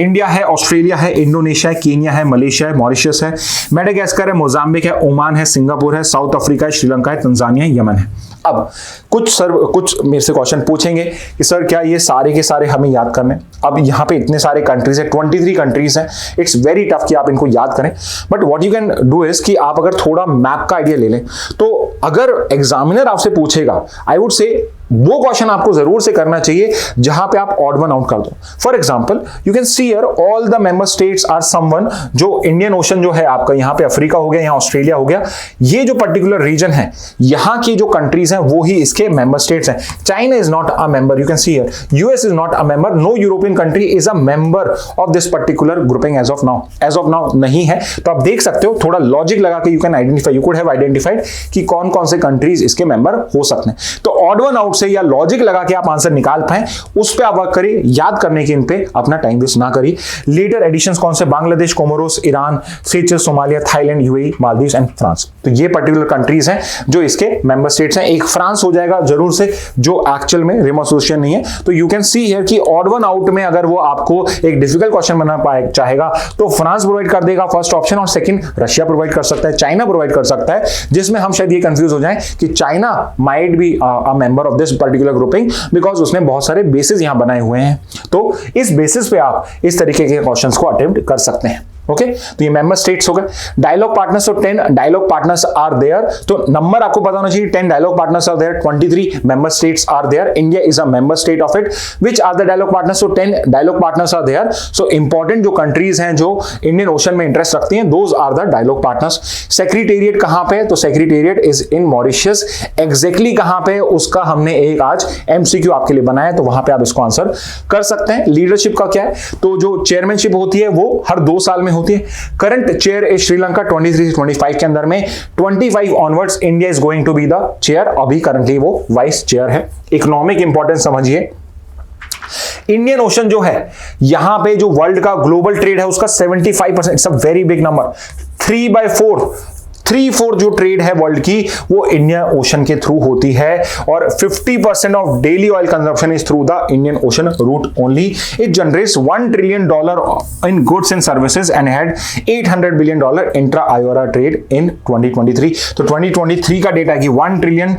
India है, ऑस्ट्रेलिया है, इंडोनेशिया है, केन्या है, मलेशिया है, मॉरिशस है, मेडागास्कर है, मोजाम्बिक है, ओमान है, सिंगापुर है, साउथ अफ्रीका है, श्रीलंका है, तंजानिया है, यमन है। अब कुछ मेरे से क्वेश्चन पूछेंगे कि सर क्या ये सारे के सारे हमें याद करने? अब यहाँ पे इतने सारे कंट्रीज है, 23 कंट्रीज हैं, इट्स वेरी टफ कि आप इनको याद करें। But what you can do is कि आप अगर थोड़ा मैप का आइडिया ले लें, तो अगर एग्जामिनर आपसे पूछेगा, आई वुड से वो क्वेश्चन आपको जरूर से करना चाहिए जहां पे आप ऑड वन आउट कर दो। For example you can see here all the member states are someone, जो इंडियन ओशन जो है आपका, यहाँ पे अफ्रीका हो गया, यहाँ ऑस्ट्रेलिया हो गया, ये जो पर्टिकुलर रीजन है, यहाँ की जो कंट्रीज हैं वो ही इसके मेंबर स्टेट्स हैं। China is not a member, you can see here, US is not a member, no European country is a member of this particular grouping as of now नहीं है। तो आप देख सकते हो, थोड़ा लॉजिक लगा के you can identify, you could have identified कि कौन कौन से कंट्रीज इसके मेंबर हो सकते हैं। तो ऑड वन आउट से या लॉजिक लगा के आप आंसर निकाल पाए, उस पे आप वर्क करिए, याद करने के इन पे अपना टाइम वेस्ट ना करिए। लेटर एडिशंस कौन से? Bangladesh, Comoros, Iran, Seychelles, Somalia, Thailand, UAE, Maldives and France. तो ये पर्टिकुलर कंट्रीज हैं जो इसके मेंबर स्टेट्स हैं। एक फ्रांस हो जाएगा जरूर से, जो एक्चुअल में रिम एसोसिएशन नहीं है। तो यू कैन सी हियर कि ऑड वन आउट में अगर वो आपको एक डिफिकल्ट क्वेश्चन बना पाए चाहेगा तो फ्रांस प्रोवाइड कर देगा फर्स्ट ऑप्शन, और सेकंड रशिया प्रोवाइड कर सकता है, चाइना प्रोवाइड कर सकता है, जिसमें हम शायद ये कंफ्यूज हो जाएं कि China might be a member of this particular grouping, because उसने बहुत सारे बेसिस यहां बनाए हुए हैं। तो इस बेसिस पे आप इस तरीके के क्वेश्चंस को अटेम्प्ट कर सकते हैं। ओके तो ये मेंबर स्टेट्स हो गए। डायलॉग पार्टनर्स, तो 10 डायलॉग पार्टनर्स आर देयर, तो नंबर आपको पता होना चाहिए, 10 dialogue partners are there, 23 member states are there, India is a member state of it. Which are the dialogue partners, so 10 dialogue partners are there. So important जो countries हैं जो Indian Ocean में interest रखती हैं, those are the dialogue partners. Secretariat कहां पे है, तो secretariat is in Mauritius. Exactly कहां पे, उसका हमने एक आज एमसीक्यू आपके लिए बनाया है, तो वहां पे आप इसको आंसर कर सकते हैं। लीडरशिप का क्या है, तो जो चेयरमैनशिप होती है वो हर 2 साल में होती है। करंट चेयर इज श्रीलंका 23 से 25 के अंदर में, 25 onwards India is going to be the chair. अभी करंटली वो वाइस चेयर है। इकोनॉमिक इंपॉर्टेंस समझिए, इंडियन ओशन जो है, यहां पे जो वर्ल्ड का ग्लोबल ट्रेड है उसका 75%, it's a very big number. 3/4 जो ट्रेड है वर्ल्ड की वो इंडियन ओशन के थ्रू होती है, और 50% of daily oil consumption is through the Indian Ocean route only. It generates $1 trillion in goods and services and had $800 billion intra IOR trade in 2023। तो 2023 का डेटा है कि $1 ट्रिलियन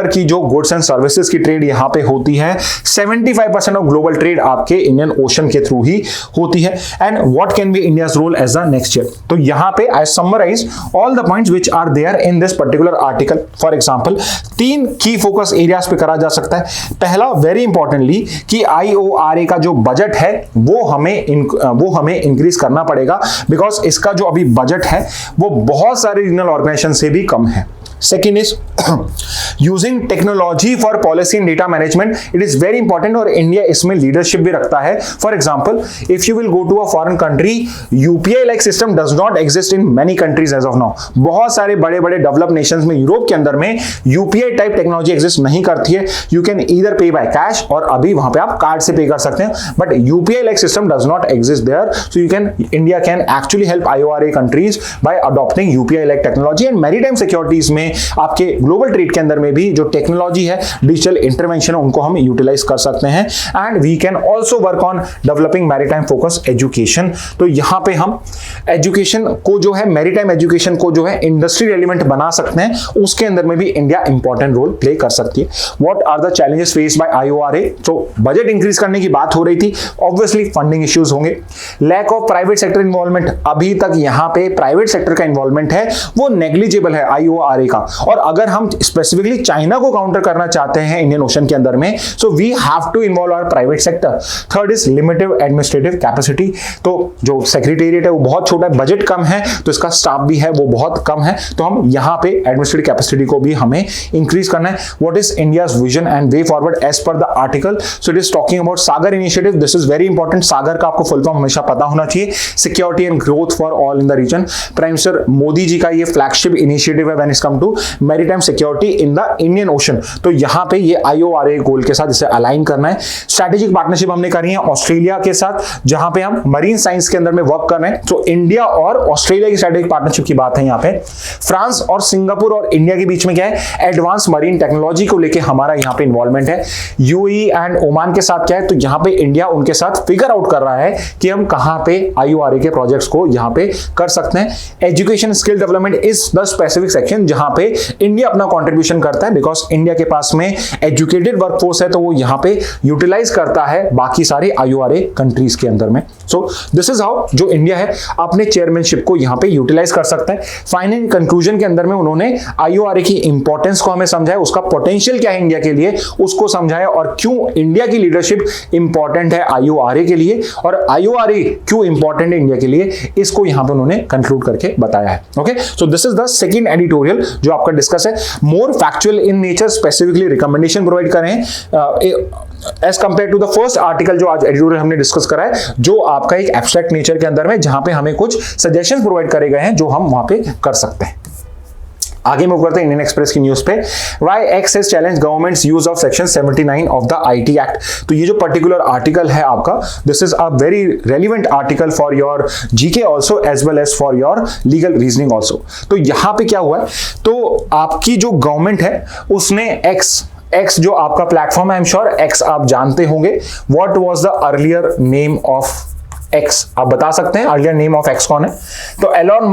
की जो गुड्स एंड सर्विसेज की ट्रेड यहां पे होती है। 75% ऑफ ग्लोबल ट्रेड आपके इंडियन ओशन के थ्रू ही होती है। And what can be India's role as the next year, तो यहां पे I summarise all the points which are there in this particular article. For example, 3 की फोकस एरियाज पे करा जा सकता है। पहला वेरी इंपॉर्टेंटली कि IORA का जो बजट है वो हमें इंक्रीज करना पड़ेगा, बिकॉज इसका जो अभी बजट है वो बहुत सारे रीजनल ऑर्गेनाइजेशन से भी कम है। Second is using technology for policy and data management. It is very important और इंडिया इसमें लीडरशिप भी रखता है। For example, if you will go to a foreign country, UPI like system does not exist in many countries as of now. बहुत सारे बड़े बड़े develop Nations में, यूरोप के अंदर में UPI टाइप टेक्नोलॉजी एग्जिस्ट नहीं करती है। You can either pay by cash और अभी वहां पे आप कार्ड से पे कर सकते हैं, but UPI like system does not exist there. So India can actually help IORA countries by adopting UPI like technology and maritime securities में आपके ग्लोबल ट्रेड के अंदर में भी जो टेक्नोलॉजी है, डिजिटल इंटरवेंशन है, उनको हम यूटिलाइज कर सकते हैं। And we can also work on developing maritime focus education. तो यहां पे हम एजुकेशन को जो है, मैरीटाइम एजुकेशन को जो है इंडस्ट्री रेलिवेंट बना सकते हैं, उसके अंदर में भी इंडिया इंपॉर्टेंट रोल प्ले कर सकती है। What are the challenges faced by IORA, तो बजट इंक्रीज करने की बात हो रही थी, ऑब्वियसली फंडिंग इश्यूज होंगे। Lack of private sector involvement, अभी तक यहां पे प्राइवेट सेक्टर का इन्वॉल्वमेंट है वो नेग्लिजिबल है IORA का। और अगर हम स्पेसिफिकली चाइना को काउंटर करना चाहते हैं इंडियन ओशन के अंदर में, so we have to involve our private sector. Third is limited administrative capacity, तो जो सेक्रेटेरिएट है वो बहुत छोटा है, बजट कम है, तो इसका स्टाफ भी है वो बहुत कम है, तो हम यहां पे एडमिनिस्ट्रेटिव कैपेसिटी को भी हमें इंक्रीज करना है। What is India's vision and way forward as per the article, so it is talking about Sagar initiative. This is very important, Sagar का आपको फुल फॉर्म हमेशा पता होना चाहिए, security and growth for all in the region. Prime minister Modi ji का ये flagship initiative है when it come to maritime security in the Indian ocean. तो यहां पे ये IORA गोल के साथ इसे अलाइन करना है। स्ट्रेटेजिक पार्टनरशिप हमने करी है ऑस्ट्रेलिया के साथ, जहां पे हम मरीन साइंस के अंदर में वर्क कर रहे हैं। तो इंडिया और ऑस्ट्रेलिया की स्ट्रेटेजिक पार्टनरशिप की बात है यहां पे। फ्रांस और सिंगापुर और इंडिया के बीच में क्या है, एडवांस मरीन टेक्नोलॉजी को लेके हमारा यहां पे इन्वॉल्वमेंट है। UAE एंड ओमान के साथ क्या है, तो यहां पे इंडिया उनके साथ फिगर आउट कर रहा है कि हम कहां पे IORA के प्रोजेक्ट्स को यहां पे कर सकते हैं। Education skill development is the specific section जहां पे इंडिया अपना कंट्रीब्यूशन करता है, बिकॉज इंडिया के पास में एजुकेटेड वर्कफोर्स है, तो वो यहां पे यूटिलाइज करता है बाकी सारे IORA कंट्रीज के अंदर में। सो दिस इज हाउ जो इंडिया है अपने चेयरमैनशिप को यहां पे यूटिलाइज कर सकता है। फाइनल कंक्लूजन के अंदर में उन्होंने IORA की इंपॉर्टेंस को हमें समझाया, उसका पोटेंशियल क्या है इंडिया के लिए उसको समझाया, और क्यों इंडिया की लीडरशिप इंपॉर्टेंट है IORA के लिए, और IORA क्यों इंपॉर्टेंट है इंडिया के लिए, इसको यहां पे उन्होंने कंक्लूड करके बताया है। Okay, so this is the second editorial जो आपका डिस्कस है, more factual in nature, specifically recommendation provide करें as compare to the first article जो आज एडिटोरियल हमने डिस्कस करा है, जो आपका एक एब्स्ट्रैक्ट नेचर के अंदर में, जहां पे हमें कुछ सजेशन प्रोवाइड करे गए हैं जो हम वहां पे कर सकते हैं। आगे मूव करते हैं इंडियन एक्सप्रेस की न्यूज पे। Why X has challenge governments use of section 79 of the IT act. तो ये जो पर्टिकुलर आर्टिकल है आपका, this is a very relevant article for your GK also as well as for your legal reasoning also. तो यहां पे क्या हुआ है, तो आपकी जो गवर्नमेंट है उसने एक्स जो आपका प्लेटफॉर्म है, आई एम श्योर एक्स आप जानते होंगे। What was the earlier name of x, आप बता सकते हैं अर्लियर नेम ऑफ एक्स कौन है? तो एलोन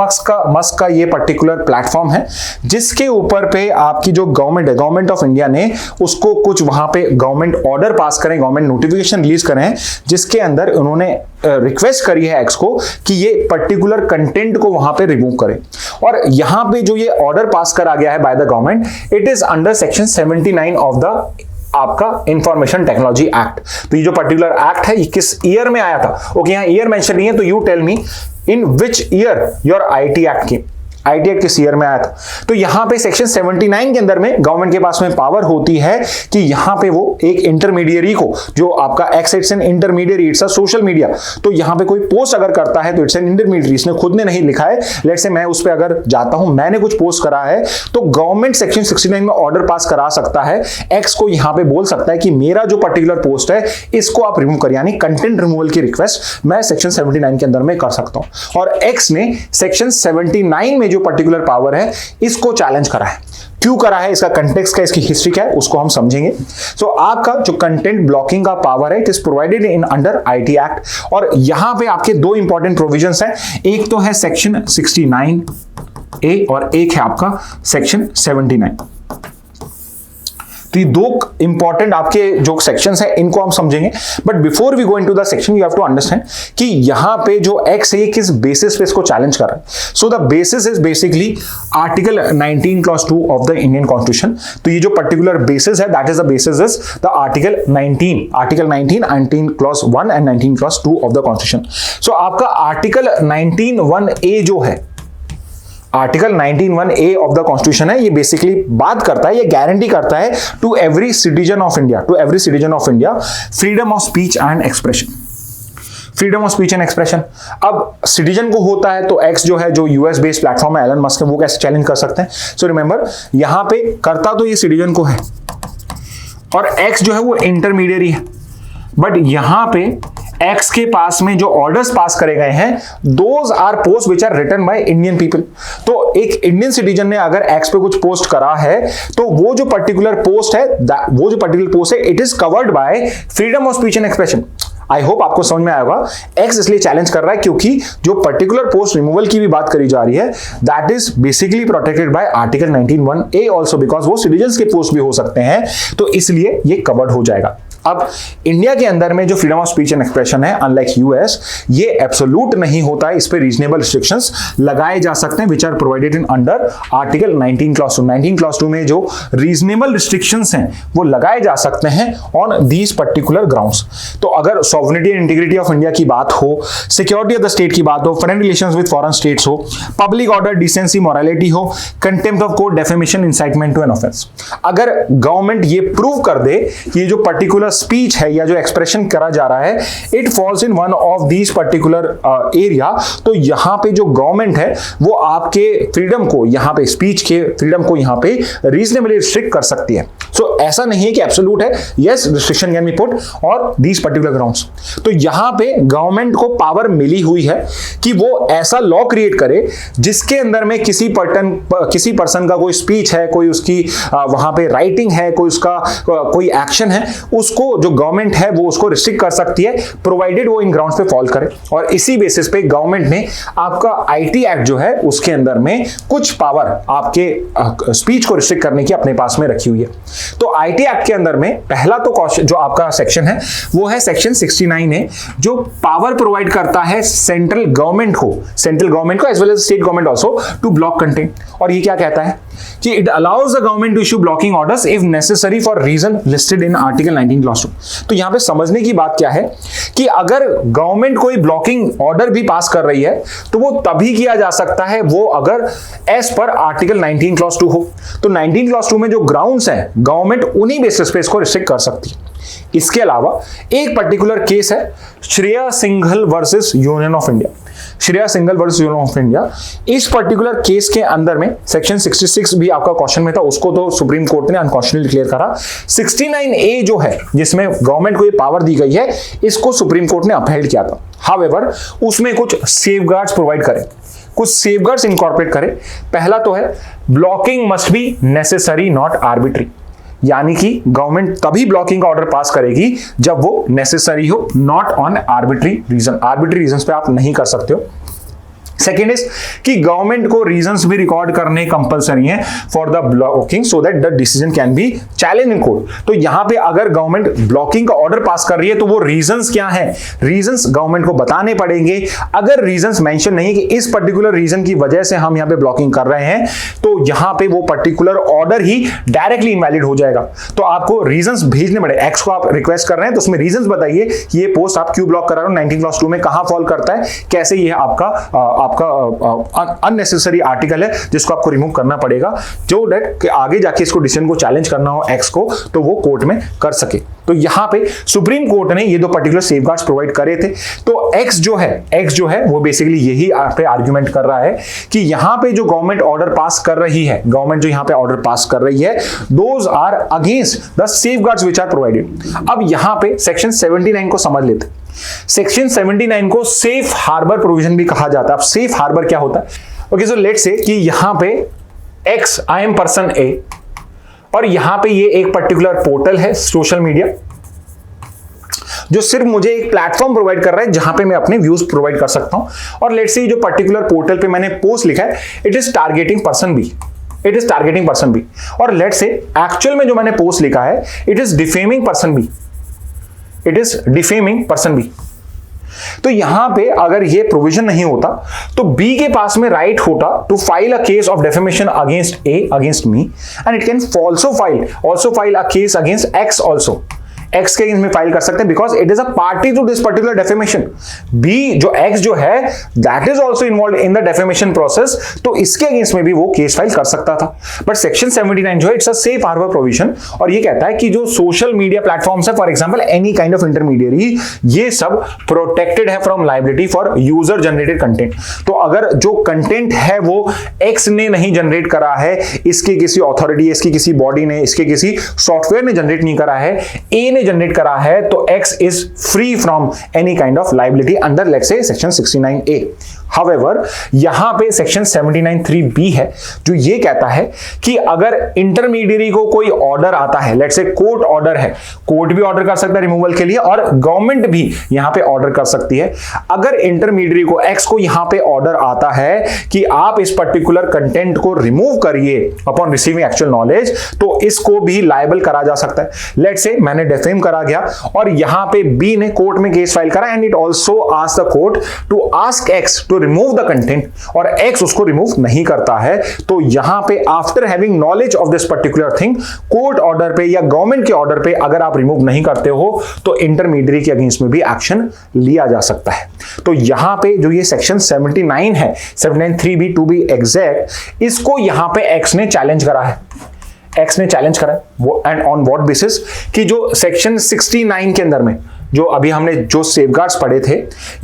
मस्क का ये पर्टिकुलर प्लेटफॉर्म है जिसके ऊपर पे आपकी जो गवर्नमेंट है, गवर्नमेंट ऑफ इंडिया ने उसको कुछ वहां पे गवर्नमेंट ऑर्डर पास करें, गवर्नमेंट नोटिफिकेशन रिलीज करें, जिसके अंदर उन्होंने रिक्वेस्ट करी है एक्स को कि ये पर्टिकुलर कंटेंट को वहां पे रिमूव करें। और यहां पे जो ये ऑर्डर पास करा गया है by the government, it is under section 79 of the आपका इंफॉर्मेशन टेक्नोलॉजी एक्ट। तो ये जो पर्टिकुलर एक्ट है ये किस ईयर में आया था? ओके, यहां ईयर मेंशन नहीं है, तो you tell me in which year your IT act की, आईटी एक्ट किस ईयर में आया था? तो यहां पे सेक्शन 79 के अंदर में गवर्नमेंट के पास में पावर होती है कि यहां पे वो एक इंटरमीडियरी को, जो आपका x it's an intermediary, it's a social media, तो यहां पे कोई पोस्ट अगर करता है तो इट्स एन इंटरमीडियरी, इसने खुद ने नहीं लिखा है। लेट्स से मैं उस पे अगर जाता हूं, मैंने कुछ पोस्ट करा है, तो गवर्नमेंट सेक्शन 69 में ऑर्डर पास करा सकता है, एक्स को यहां पे बोल सकता है कि मेरा जो पर्टिकुलर पोस्ट है इसको आप रिमूव करिए, यानी कंटेंट रिमूवल की रिक्वेस्ट मैं सेक्शन 79 के अंदर में कर सकता हूं। और एक्स ने सेक्शन 79 में जो पर्टिकुलर पावर है इसको चैलेंज करा है। क्यों करा है, इसका कंटेक्स्ट क्या, इसकी हिस्ट्री क्या है, उसको हम समझेंगे। सो आपका जो कंटेंट ब्लॉकिंग का पावर है, it is provided in under IT act. और यहां पे आपके दो इंपॉर्टेंट प्रोविजंस हैं, एक तो है सेक्शन 69A और एक है आपका सेक्शन 79। तो ये दो इंपॉर्टेंट आपके जो सेक्शंस हैं इनको हम समझेंगे। But before we go into the section, you have to understand कि यहां पे जो एक्स है किस बेसिस पे इसको चैलेंज कर रहा है। So the basis is basically article 19 clause 2 of the Indian constitution. तो ये जो पर्टिकुलर बेसिस है, that is the basis is the article 19 clause 1 and 19 clause 2 of the constitution. So आपका आर्टिकल 19(1)(a जो है, article 19(1)(a of the constitution है, ये basically बात करता है, ये गारंटी करता है to every citizen of India, freedom of speech and expression. Freedom of speech and expression. अब सिटीजन को होता है तो एक्स जो है, जो यूएस बेस्ड प्लेटफॉर्म है एलन मस्क है, वो कैसे चैलेंज कर सकते हैं? सो रिमेंबर, यहां पे करता तो ये सिटीजन को है और एक्स जो है वो इंटरमीडियरी है, बट यहां पे एक्स के पास में जो ऑर्डर्स पास करे गए हैं, those are post which are written by Indian people. तो एक इंडियन सिटीजन ने अगर एक्स पे कुछ पोस्ट करा है, तो वो जो पर्टिकुलर पोस्ट है, it is covered by freedom of speech and expression. I hope आपको समझ में आएगा। एक्स इसलिए चैलेंज कर रहा है क्योंकि जो पर्टिकुलर पोस्ट रिमूवल की भी बात करी जा रही है, that is basically protected by article 19(1)(a also, because वो सिटीजन्स के पोस्ट भी हो सकते हैं, तो इसलिए ये कवर्ड हो जाएगा। अब इंडिया के अंदर में जो freedom of speech and expression है, अनलाइक यूएस, ये एब्सोल्यूट नहीं होता है, इस पे रीजनेबल रिस्ट्रिक्शंस लगाए जा सकते हैं which are provided in under article 19 clause 2। 19 clause 2 में जो रीजनेबल रिस्ट्रिक्शंस हैं वो लगाए जा सकते हैं ऑन दीज पर्टिकुलर ग्राउंड्स। तो अगर sovereignty and integrity of India की बात हो, सिक्योरिटी ऑफ द स्टेट की बात हो, foreign relations with foreign states हो, पब्लिक ऑर्डर, डिसेंसी, मोरालिटी हो, contempt of court, defamation, incitement to an offence, अगर गवर्नमेंट ये प्रूव कर दे कि ये जो पर्टिकुलर स्पीच है या जो एक्सप्रेशन करा जा रहा है, it falls in one of these particular area, तो यहां पे जो गवर्नमेंट है वो आपके फ्रीडम को, यहां पे स्पीच के फ्रीडम को यहां पे रीजनेबली रिस्ट्रिक्ट कर सकती है। सो ऐसा नहीं है कि एब्सोल्यूट है, yes restriction can be put और दीज पर्टिकुलर ग्राउंड्स। तो यहां पे गवर्नमेंट को पावर मिली हुई है कि वो ऐसा लॉ क्रिएट करे जिसके अंदर में किसी पर्सन का कोई स्पीच है, कोई उसकी वहां पे राइटिंग है, कोई उसका कोई एक्शन है, उसको जो गवर्नमेंट है वो उसको रिस्ट्रिक्ट कर सकती है, प्रोवाइडेड वो इन ग्राउंड्स पे फॉल करे। और इसी बेसिस पे गवर्नमेंट ने आपका आईटी एक्ट जो है उसके अंदर में कुछ पावर आपके स्पीच को रिस्ट्रिक्ट करने की अपने पास में रखी हुई है। तो आईटी एक्ट के अंदर में पहला तो जो आपका सेक्शन है वो है सेक्शन 69A, जो पावर प्रोवाइड करता है सेंट्रल गवर्नमेंट को as well as state government also to block content. और ये क्या कहता है कि it allows the government to issue blocking orders if necessary for reason listed in article 19 clause 2। तो यहां पे समझने की बात क्या है कि अगर गवर्नमेंट कोई ब्लॉकिंग ऑर्डर भी पास कर रही है तो वो तभी किया जा सकता है वो अगर एज पर आर्टिकल 19 क्लॉज 2 हो। तो 19 क्लॉज 2 में जो ग्राउंड्स हैं, गवर्नमेंट उन्हीं बेसिस पे इसको रिस्ट्रिक्ट कर सकती है। इसके अलावा एक पर्टिकुलर केस है Shreya Singhal versus union of India. Shreya Singhal versus union of India, इस पर्टिकुलर केस के अंदर में सेक्शन 66 भी आपका क्वेश्चन में था, उसको तो सुप्रीम कोर्ट ने अनकॉन्स्टिट्यूशनल डिक्लेयर करा। 69A जो है जिसमें गवर्नमेंट को ये पावर दी गई है, इसको सुप्रीम कोर्ट ने अपहेल्ड किया था। हाउएवर उसमें कुछ सेफगार्ड्स प्रोवाइड करें, कुछ सेफगार्ड्स इनकॉर्पोरेट करें। पहला तो है blocking must be necessary not arbitrary, यानी कि गवर्नमेंट तभी ब्लॉकिंग का ऑर्डर पास करेगी जब वो नेसेसरी हो, not on arbitrary reason. Arbitrary reasons पे आप नहीं कर सकते हो। सेकेंड इज कि गवर्नमेंट को रीजंस भी रिकॉर्ड करने कंपलसरी हैं for the blocking so that the decision can be challenge in court. तो यहां पे अगर गवर्नमेंट ब्लॉकिंग का ऑर्डर पास कर रही है तो वो रीजंस क्या है, रीजंस गवर्नमेंट को बताने पड़ेंगे। अगर रीजंस मेंशन नहीं कि इस पर्टिकुलर रीजन की वजह से हम यहां पे ब्लॉकिंग कर रहे हैं, तो यहां पे वो पर्टिकुलर ऑर्डर ही डायरेक्टली इनवैलिड हो जाएगा। तो आपको रीजंस भेजने पड़े। एक्स को आप रिक्वेस्ट कर रहे हैं तो उसमें रीजंस बताइए कि ये पोस्ट आप क्यों ब्लॉक कर रहे हो, 19 क्लॉज 2 में कहां फॉल करता है, कैसे ये आपका अननेसेसरी आर्टिकल है जिसको आपको रिमूव करना पड़ेगा, जो डेट कि आगे जाके इसको डिसीजन को चैलेंज करना हो एक्स को तो वो कोर्ट में कर सके। तो यहां पे सुप्रीम कोर्ट ने ये दो पर्टिकुलर सेफगार्ड्स प्रोवाइड करे थे। तो एक्स जो है वो बेसिकली यही पे आर्गुमेंट कर रहा है कि यहां पे जो गवर्नमेंट ऑर्डर पास कर रही है, गवर्नमेंट जो यहां पे ऑर्डर पास कर रही है, those are against the safeguards which are provided. अब यहां पे सेक्शन 79 को समझ लेते। सेक्शन 79 को सेफ हार्बर प्रोविजन भी कहा जाता है। अब सेफ हार्बर क्या होता है? ओके, सो लेट्स से कि यहां पे एक्स, आई एम पर्सन ए, और यहां पे ये एक पर्टिकुलर पोर्टल है सोशल मीडिया जो सिर्फ मुझे एक प्लेटफॉर्म प्रोवाइड कर रहा है जहां पे मैं अपने व्यूज प्रोवाइड कर सकता हूं। और लेट्स से जो पर्टिकुलर पोर्टल पे मैंने पोस्ट लिखा है, it is targeting person B, it is targeting person B. और लेट्स से एक्चुअल में जो मैंने पोस्ट लिखा है, it is defaming person B, it is defaming person B. तो यहां पे अगर ये प्रोविजन नहीं होता तो बी के पास में राइट होता to file a case of defamation against A, against me, and it can also file a case against X also. X के अगेंस्ट में फाइल कर सकते हैं because it is a party to this particular defamation. B जो X जो है that is also involve in the defamation process, तो इसके अगेंस्ट में भी वो केस फाइल कर सकता था। बट सेक्शन 79 जो है it's a safe harbour provision, और ये कहता है कि जो सोशल मीडिया प्लेटफॉर्म्स है, for example any kind of intermediary, ये सब प्रोटेक्टेड है from liability for user generated content. तो अगर जो कंटेंट है वो एक्स ने नहीं जनरेट करा है, इसके किसी अथॉरिटी, इसकी किसी बॉडी ने, इसके किसी सॉफ्टवेयर ने जनरेट नहीं करा है, ए ने जनरेट करा है, तो X is free from any kind of liability under let's say section 69A. However, यहां पे सेक्शन 79(3)B है जो ये कहता है कि अगर इंटरमीडियरी को कोई ऑर्डर आता है, लेट्स से कोर्ट ऑर्डर है, कोर्ट भी ऑर्डर कर सकता है रिमूवल के लिए और गवर्नमेंट भी यहां पे ऑर्डर कर सकती है। अगर इंटरमीडियरी को एक्स को यहां पे ऑर्डर आता है कि आप इस पर्टिकुलर कंटेंट को रिमूव करिए अपॉन रिसीविंग एक्चुअल नॉलेज, तो इसको भी लायबल करा जा सकता है। लेट्स से मैंने डिफेम करा गया और यहां पे बी ने कोर्ट में केस फाइल करा and it also ask the court to ask X to remove the content, और एक्स उसको रिमूव नहीं करता है, तो यहां पे after having knowledge of this particular thing, court order पे या गवर्नमेंट के ऑर्डर पे अगर आप रिमूव नहीं करते हो तो इंटरमीडियरी के अगेंस्ट में भी एक्शन लिया जा सकता है। तो यहां पे जो ये सेक्शन 79 है, 79(3)B टू बी एग्जैक्ट, इसको यहां पे एक्स ने चैलेंज करा है, एक्स ने चैलेंज करा वो, एंड ऑन व्हाट बेसिस कि जो सेक्शन 69 के अंदर में जो अभी हमने जो सेफगार्ड्स पढ़े थे,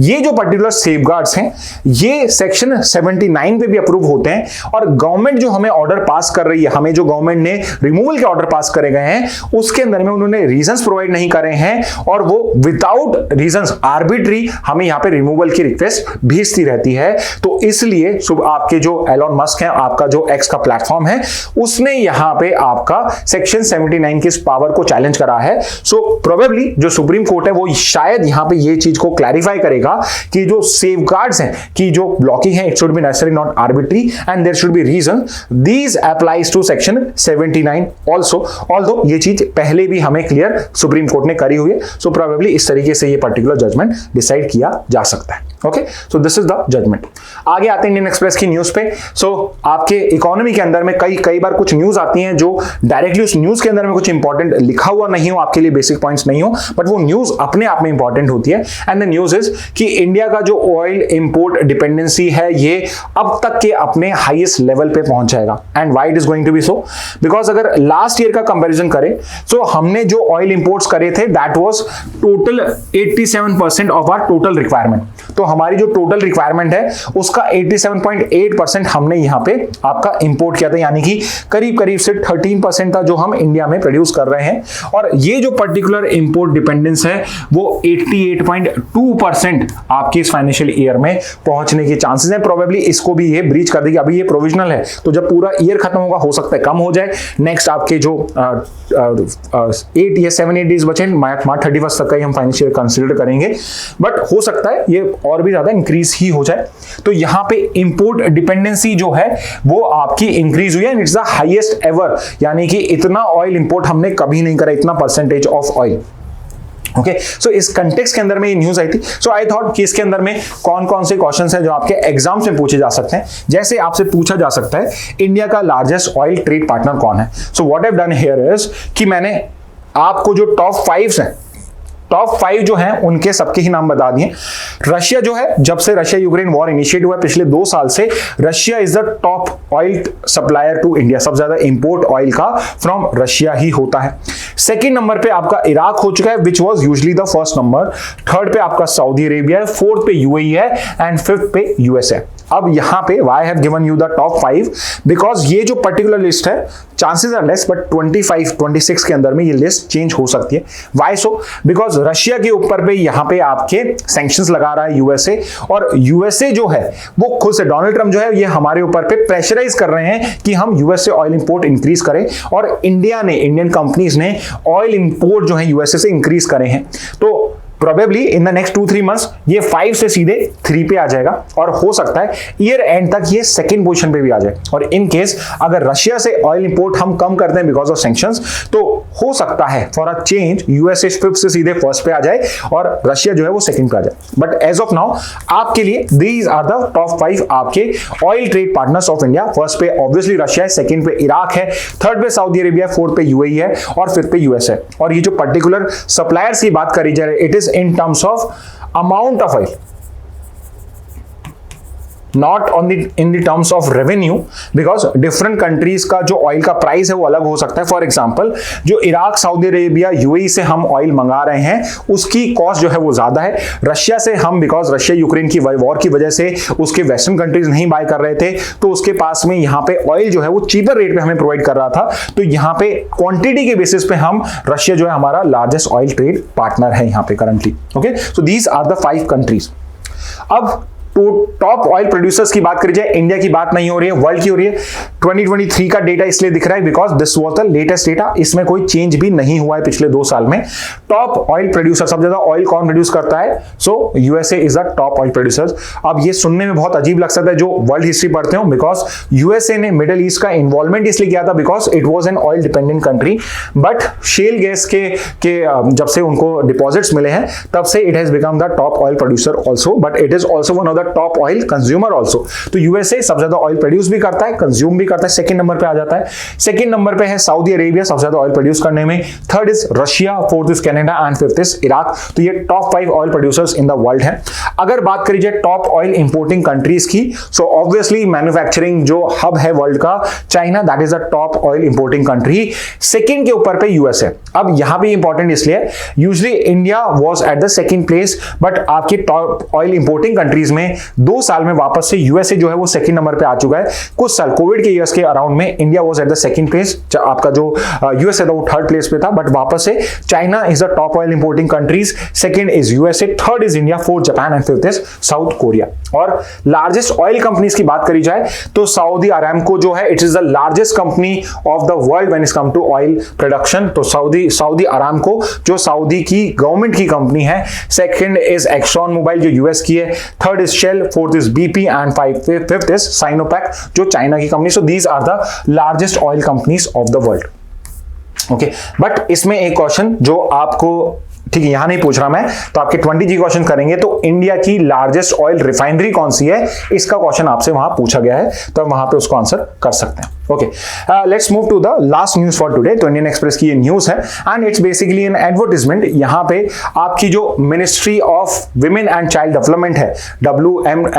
ये जो पर्टिकुलर सेफगार्ड्स हैं ये सेक्शन 79 पे भी अप्रूव होते हैं, और गवर्नमेंट जो हमें ऑर्डर पास कर रही है, हमें जो गवर्नमेंट ने रिमूवल के ऑर्डर पास करे गए हैं उसके अंदर में उन्होंने रीजंस प्रोवाइड नहीं करे हैं, और वो विदाउट रीजंस आर्बिट्री हमें यहाँ पे रिमूवल की रिक्वेस्ट भेजती रहती है। तो इसलिए आपके जो एलॉन मस्क है, आपका जो एक्स का प्लेटफॉर्म है, उसने यहाँ पे आपका सेक्शन 79 की इस पावर को चैलेंज करा है। सो प्रोबेबली जो सुप्रीम कोर्ट है वो शायद यहां पे ये चीज को क्लैरिफाई करेगा कि जो सेफगार्ड्स हैं, कि जो ब्लॉकिंग है, it should be necessary not arbitrary and there should be reason, these applies to section 79 also, although ये चीज पहले भी हमें क्लियर सुप्रीम कोर्ट ने करी हुई है। सो प्रोबेबली इस तरीके से ये पर्टिकुलर जजमेंट डिसाइड किया जा सकता है। Okay, so this is the judgment. आगे आते हैं इंडियन एक्सप्रेस की न्यूज पे। सो आपके इकोनॉमी के अंदर में कई बार कुछ न्यूज आती हैं जो डायरेक्टली उस न्यूज के अंदर में कुछ इंपॉर्टेंट लिखा हुआ नहीं हो, आपके लिए बेसिक पॉइंट्स नहीं हो, बट वो न्यूज अपने आप में इंपॉर्टेंट होती है। एंड द न्यूज इज कि इंडिया का जो ऑयल इंपोर्ट डिपेंडेंसी है ये अब तक के अपने हाईएस्ट लेवल पे पहुंच जाएगा। And why it is going to be so? Because अगर लास्ट ईयर का कंपैरिजन करें तो हमने जो ऑयल इंपोर्ट्स करे थे that was total 87% of our total requirement. तो हमारी जो टोटल रिक्वायरमेंट है उसका 87.8% हमने यहां पे आपका इंपोर्ट किया था, यानी कि करीब करीब से 13% था जो हम इंडिया में प्रोड्यूस कर रहे हैं। और ये जो पर्टिकुलर इंपोर्ट डिपेंडेंस है वो 88.2% आपके इस फाइनेंशियल ईयर में पहुंचने के चांसेस हैं। प्रोबेबली इसको भी ये ब्रीच कर देगी। अभी ये प्रोविजनल है, तो जब पूरा ईयर खत्म होगा हो सकता है कम हो जाए। नेक्स्ट आपके जो 8 या 7-8 डेज बचे मार्च 31 तक का ही हम फाइनेंशियल कंसीडर करेंगे, बट हो सकता है ये और भी ज्यादा इंक्रीज ही हो जाए। तो यहाँ पे इंपोर्ट डिपेंडेंसी जो है वो आपकी इंक्रीज हुई है, and it's the highest ever, यानी कि इतना ऑयल इंपोर्ट हमने कभी नहीं करा, इतना परसेंटेज ऑफ ऑयल। ओके, सो इस कंटेक्स्ट के अंदर में ये न्यूज आई थी। सो आई थॉट कि इसके अंदर में कौन कौन से क्वेश्चंस हैं जो आपके एग्जाम्स में पूछे जा सकते हैं। जैसे आपसे पूछा जा सकता है इंडिया का लार्जेस्ट ऑयल ट्रेड पार्टनर कौन है। So what I have done here is कि मैंने आपको जो टॉप 5 हैं, टॉप 5 जो हैं उनके सबके ही नाम बता दिए। रशिया जो है, जब से रशिया यूक्रेन वॉर इनिशिएट हुआ है पिछले 2 साल से, Russia is the top oil supplier to India. सबसे ज्यादा इंपोर्ट ऑयल का फ्रॉम रशिया ही होता है। सेकंड नंबर पे आपका इराक हो चुका है, which was usually the first number. Third पे आपका सऊदी अरेबिया है, फोर्थ पे यूएई है, एंड फिफ्थ पे यूएस है। अब यहां पे why have given you the top 5 because ये जो पर्टिकुलर लिस्ट है, चांसेस आर लेस, बट 25-26 के अंदर में ये लिस्ट चेंज हो सकती है। Y so? बिकॉज रशिया के ऊपर पे यहां पे आपके सैंक्शंस लगा रहा है यूएसए, और यूएसए जो है वो खुद से, डोनाल्ड ट्रम्प जो है ये हमारे ऊपर पे प्रेशराइज कर रहे हैं कि हम यूएसए ऑयल इंपोर्ट इंक्रीज करें, और इंडियन कंपनीज ने ऑयल इंपोर्ट जो है यूएसए से इंक्रीज करे हैं। तो probably in the next 2-3 months ये 5 से सीधे 3 पे आ जाएगा, और हो सकता है ईयर एंड तक ये सेकंड पोजीशन पे भी आ जाए। और इन केस अगर रशिया से ऑयल इंपोर्ट हम कम करते हैं बिकॉज ऑफ सैंक्शंस, तो हो सकता है for a change USA 5th से सीधे फर्स्ट पे आ जाए और रशिया जो है वो सेकंड पे आ जाए। बट एज ऑफ नाउ आपके लिए दीज आर द टॉप 5 आपके oil trade partners of India. First पे ऑब्वियसली रशिया है, सेकंड पे इराक है, थर्ड पे सऊदी अरेबिया, फोर्थ पे यूएई है, और फिफ्थ पे यूएस है। और ये जो पर्टिकुलर सप्लायर्स की बात करी जाए, it is in terms of amount of oil, not in the terms of revenue, because different countries का जो ऑयल का प्राइस है वो अलग हो सकता है। फॉर एग्जांपल जो इराक, सऊदी अरेबिया, यूएई से हम ऑयल मंगा रहे हैं उसकी कॉस्ट जो है वो ज्यादा है। रशिया से हम, बिकॉज रशिया यूक्रेन की वॉर की वजह से उसके वेस्टर्न कंट्रीज नहीं बाय कर रहे थे, तो उसके पास में यहाँ पे ऑयल जो है वो चीपर रेट पे हमें प्रोवाइड कर रहा था। तो यहाँ पे क्वांटिटी के बेसिस पे हम, रशिया जो है हमारा लार्जेस्ट ऑयल ट्रेड पार्टनर है यहाँ पे currently. Okay, so these are the 5 countries. अब तो टॉप ऑयल प्रोड्यूसर्स की बात करी जाए, इंडिया की बात नहीं हो रही है, वर्ल्ड की हो रही है। 2023 का डेटा इसलिए दिख रहा है because this was the latest data, इसमें कोई चेंज भी नहीं हुआ है पिछले 2 साल में। टॉप ऑयल प्रोड्यूसर, सबसे ज्यादा ऑयल कौन प्रोड्यूस करता है? So USA is the top oil producers. अब ये सुनने में बहुत अजीब लग सकता है जो वर्ल्ड हिस्ट्री पढ़ते हो, बिकॉज यूएसए ने मिडिल ईस्ट का इन्वॉल्वमेंट इसलिए किया था because it was an oil dependent country, but shell gas के जब से उनको डिपॉजिट्स मिले हैं तब से it has become the top oil producer also, but it is also one of the top oil consumer also. तो यूएसए सबसे ज्यादा ऑयल प्रोड्यूस भी करता है, कंज्यूम भी करता है, सेकंड नंबर पे आ जाता है। सेकंड नंबर पे है सऊदी अरेबिया, सबसे ज्यादा ऑयल प्रोड्यूस करने में। Third is Russia, fourth is Canada, and fifth is Iraq. तो ये top 5 oil producers in the world है। अगर बात करी जाए टॉप ऑयल इंपोर्टिंग कंट्रीज की, सो ऑब्वियसली मैन्युफैक्चरिंग जो हब है वर्ल्ड का, China, that is the top oil importing country. Second के ऊपर पे यूएस है। अब यहां भी इंपॉर्टेंट इसलिए, usually India was at the second place, but आपके टॉप ऑयल इंपोर्टिंग कंट्रीज में 2 साल में वापस से यूएसए जो है वो सेकंड नंबर पे आ चुका है। कुछ साल कोविड के ईयर्स के अराउंड में India was at the second place, आपका जो यूएसए था वो थर्ड प्लेस पे था, बट वापस से China is the top oil importing countries, second is USA, third is India, fourth Japan, and fifth is South Korea. और लार्जेस्ट ऑयल कंपनीज की बात करी जाए तो सऊदी अरामको जो है, it is the largest company of the world when it come to oil production. तो Saudi Aramco जो सऊदी की गवर्नमेंट की कंपनी है। सेकंड इज एक्सॉन मोबाइल जो यूएस की है, third is Shell, fourth is BP, and fifth is Sinopec जो China की कंपनी। So these are the largest oil companies of the world. Okay, but इसमें एक क्वेश्चन जो आपको, ठीक है, यहां नहीं पूछ रहा मैं, तो आपके 20G क्वेश्चन करेंगे तो इंडिया की लार्जेस्ट ऑयल रिफाइनरी कौन सी है, इसका क्वेश्चन आपसे वहां पूछा गया है, तो वहां पे उसको आंसर कर सकते हैं। Okay, let's move to the last news for today. तो इंडियन एक्सप्रेस की ये न्यूज है and it's basically an advertisement. यहां पे आपकी जो ministry of women and child development है,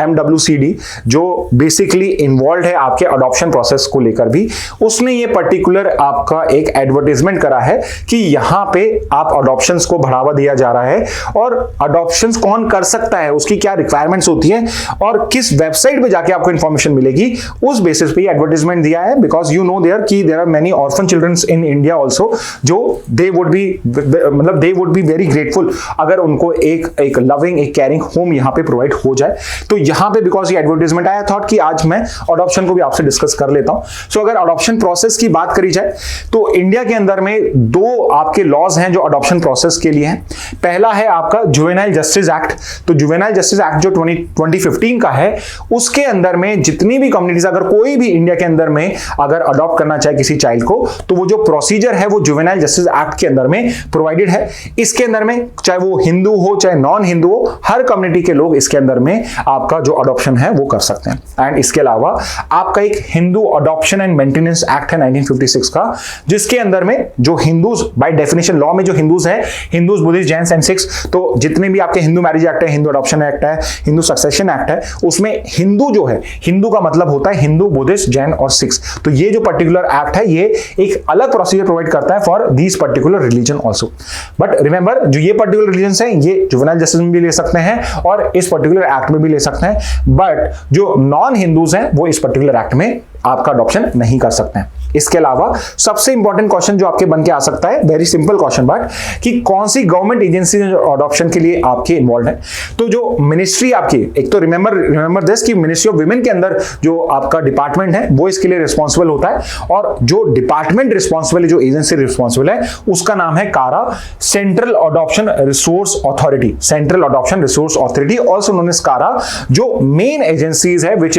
MWCD, जो बेसिकली इन्वॉल्व है आपके अडॉप्शन प्रोसेस को लेकर भी, उसने ये पर्टिकुलर आपका एक एडवर्टाइजमेंट करा है कि यहां पे आप अडॉप्शंस को बढ़ावा दिया जा रहा है, और अडॉप्शंस कौन कर सकता है, उसकी क्या रिक्वायरमेंट्स होती है और किस वेबसाइट पे जाके आपको इंफॉर्मेशन मिलेगी, उस बेसिस पे एडवर्टाइजमेंट दिया है। बिकॉज यू नो देयर कि there are many orphan childrens in India also, जो they would be very grateful अगर उनको एक लविंग, एक केयरिंग होम यहाँ पे प्रोवाइड हो जाए। तो यहाँ पे बिकॉज ये एडवर्टाइजमेंट आया, थॉट कि आज मैं अडॉप्शन को भी आपसे डिस्कस कर लेता हूं। सो अगर अडॉप्शन प्रोसेस की बात करी जाए तो इंडिया के अंदर में 2 आपके लॉज हैं जो अडॉप्शन प्रोसेस के लिए हैं। पहला है आपका जुवेनाइल जस्टिस एक्ट। तो जुवेनाइल जस्टिस एक्ट जो 2015 का है, उसके अंदर में जितनी भी कम्युनिटीज, अगर कोई भी इंडिया के अंदर में अगर अडॉप्ट करना चाहे किसी चाइल्ड को, तो वो जो प्रोसीजर है वो जुवेनाइल जस्टिस एक्ट के अंदर में प्रोवाइडेड है। इसके अंदर में चाहे वो हिंदू हो चाहे नॉन हिंदू हो, हर कम्युनिटी के लोग इसके अंदर में आपका जो अडॉप्शन है वो कर सकते हैं। एंड इसके अलावा आपका एक Hindu adoption and maintenance act है 1956 का, जिसके अंदर में जो हिंदूज, बाय डेफिनेशन लॉ में जो हिंदूज है, Hindus, Buddhist, Jain and Sikhs, तो जितने भी आपके हिंदू मैरिज एक्ट है, हिंदू अडॉप्शन एक्ट है, हिंदू सक्सेशन एक्ट है, उसमें हिंदू जो है, हिंदू का मतलब होता है हिंदू, बुद्धिस्ट, जैन और सिख्स। तो ये जो पर्टिकुलर एक्ट है ये एक अलग प्रोसीजर प्रोवाइड करता है for these particular religion also. But remember, जो ये पर्टिकुलर रिलीजन है ये जुवेनाइल जस्टिस में भी ले सकते हैं और इस पर्टिकुलर एक्ट में भी ले सकते हैं, बट जो नॉन हिंदूज हैं वो इस पर्टिकुलर एक्ट में आपका अडॉप्शन नहीं कर सकते हैं। इसके अलावा सबसे इंपॉर्टेंट क्वेश्चन जो आपके बन के आ सकता है, वेरी सिंपल क्वेश्चन, बट कि कौन सी गवर्नमेंट एजेंसी अडॉप्शन के लिए आपके इन्वॉल्व है। तो जो मिनिस्ट्री आपकी, एक तो रिमेंबर दिस कि मिनिस्ट्री ऑफ विमेन के अंदर जो आपका डिपार्टमेंट है वो इसके लिए रिस्पॉन्सिबल होता है, और जो डिपार्टमेंट रिस्पॉन्सिबल है, जो एजेंसी रिस्पॉन्सिबल है, उसका नाम है CARA, central adoption resource authority. Central adoption resource authority also known as CARA, जो मेन एजेंसीज है which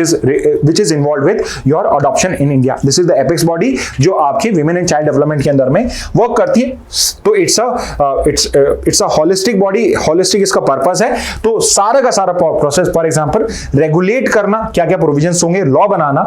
is involve with your adoption in India. This is the apex body जो आपकी विमेन एंड चाइल्ड डेवलपमेंट के अंदर में work करती है। तो it's a holistic body, holistic इसका पर्पस है। तो सारा का सारा प्रोसेस, फॉर एग्जांपल रेगुलेट करना, क्या क्या प्रोविजंस होंगे, लॉ बनाना,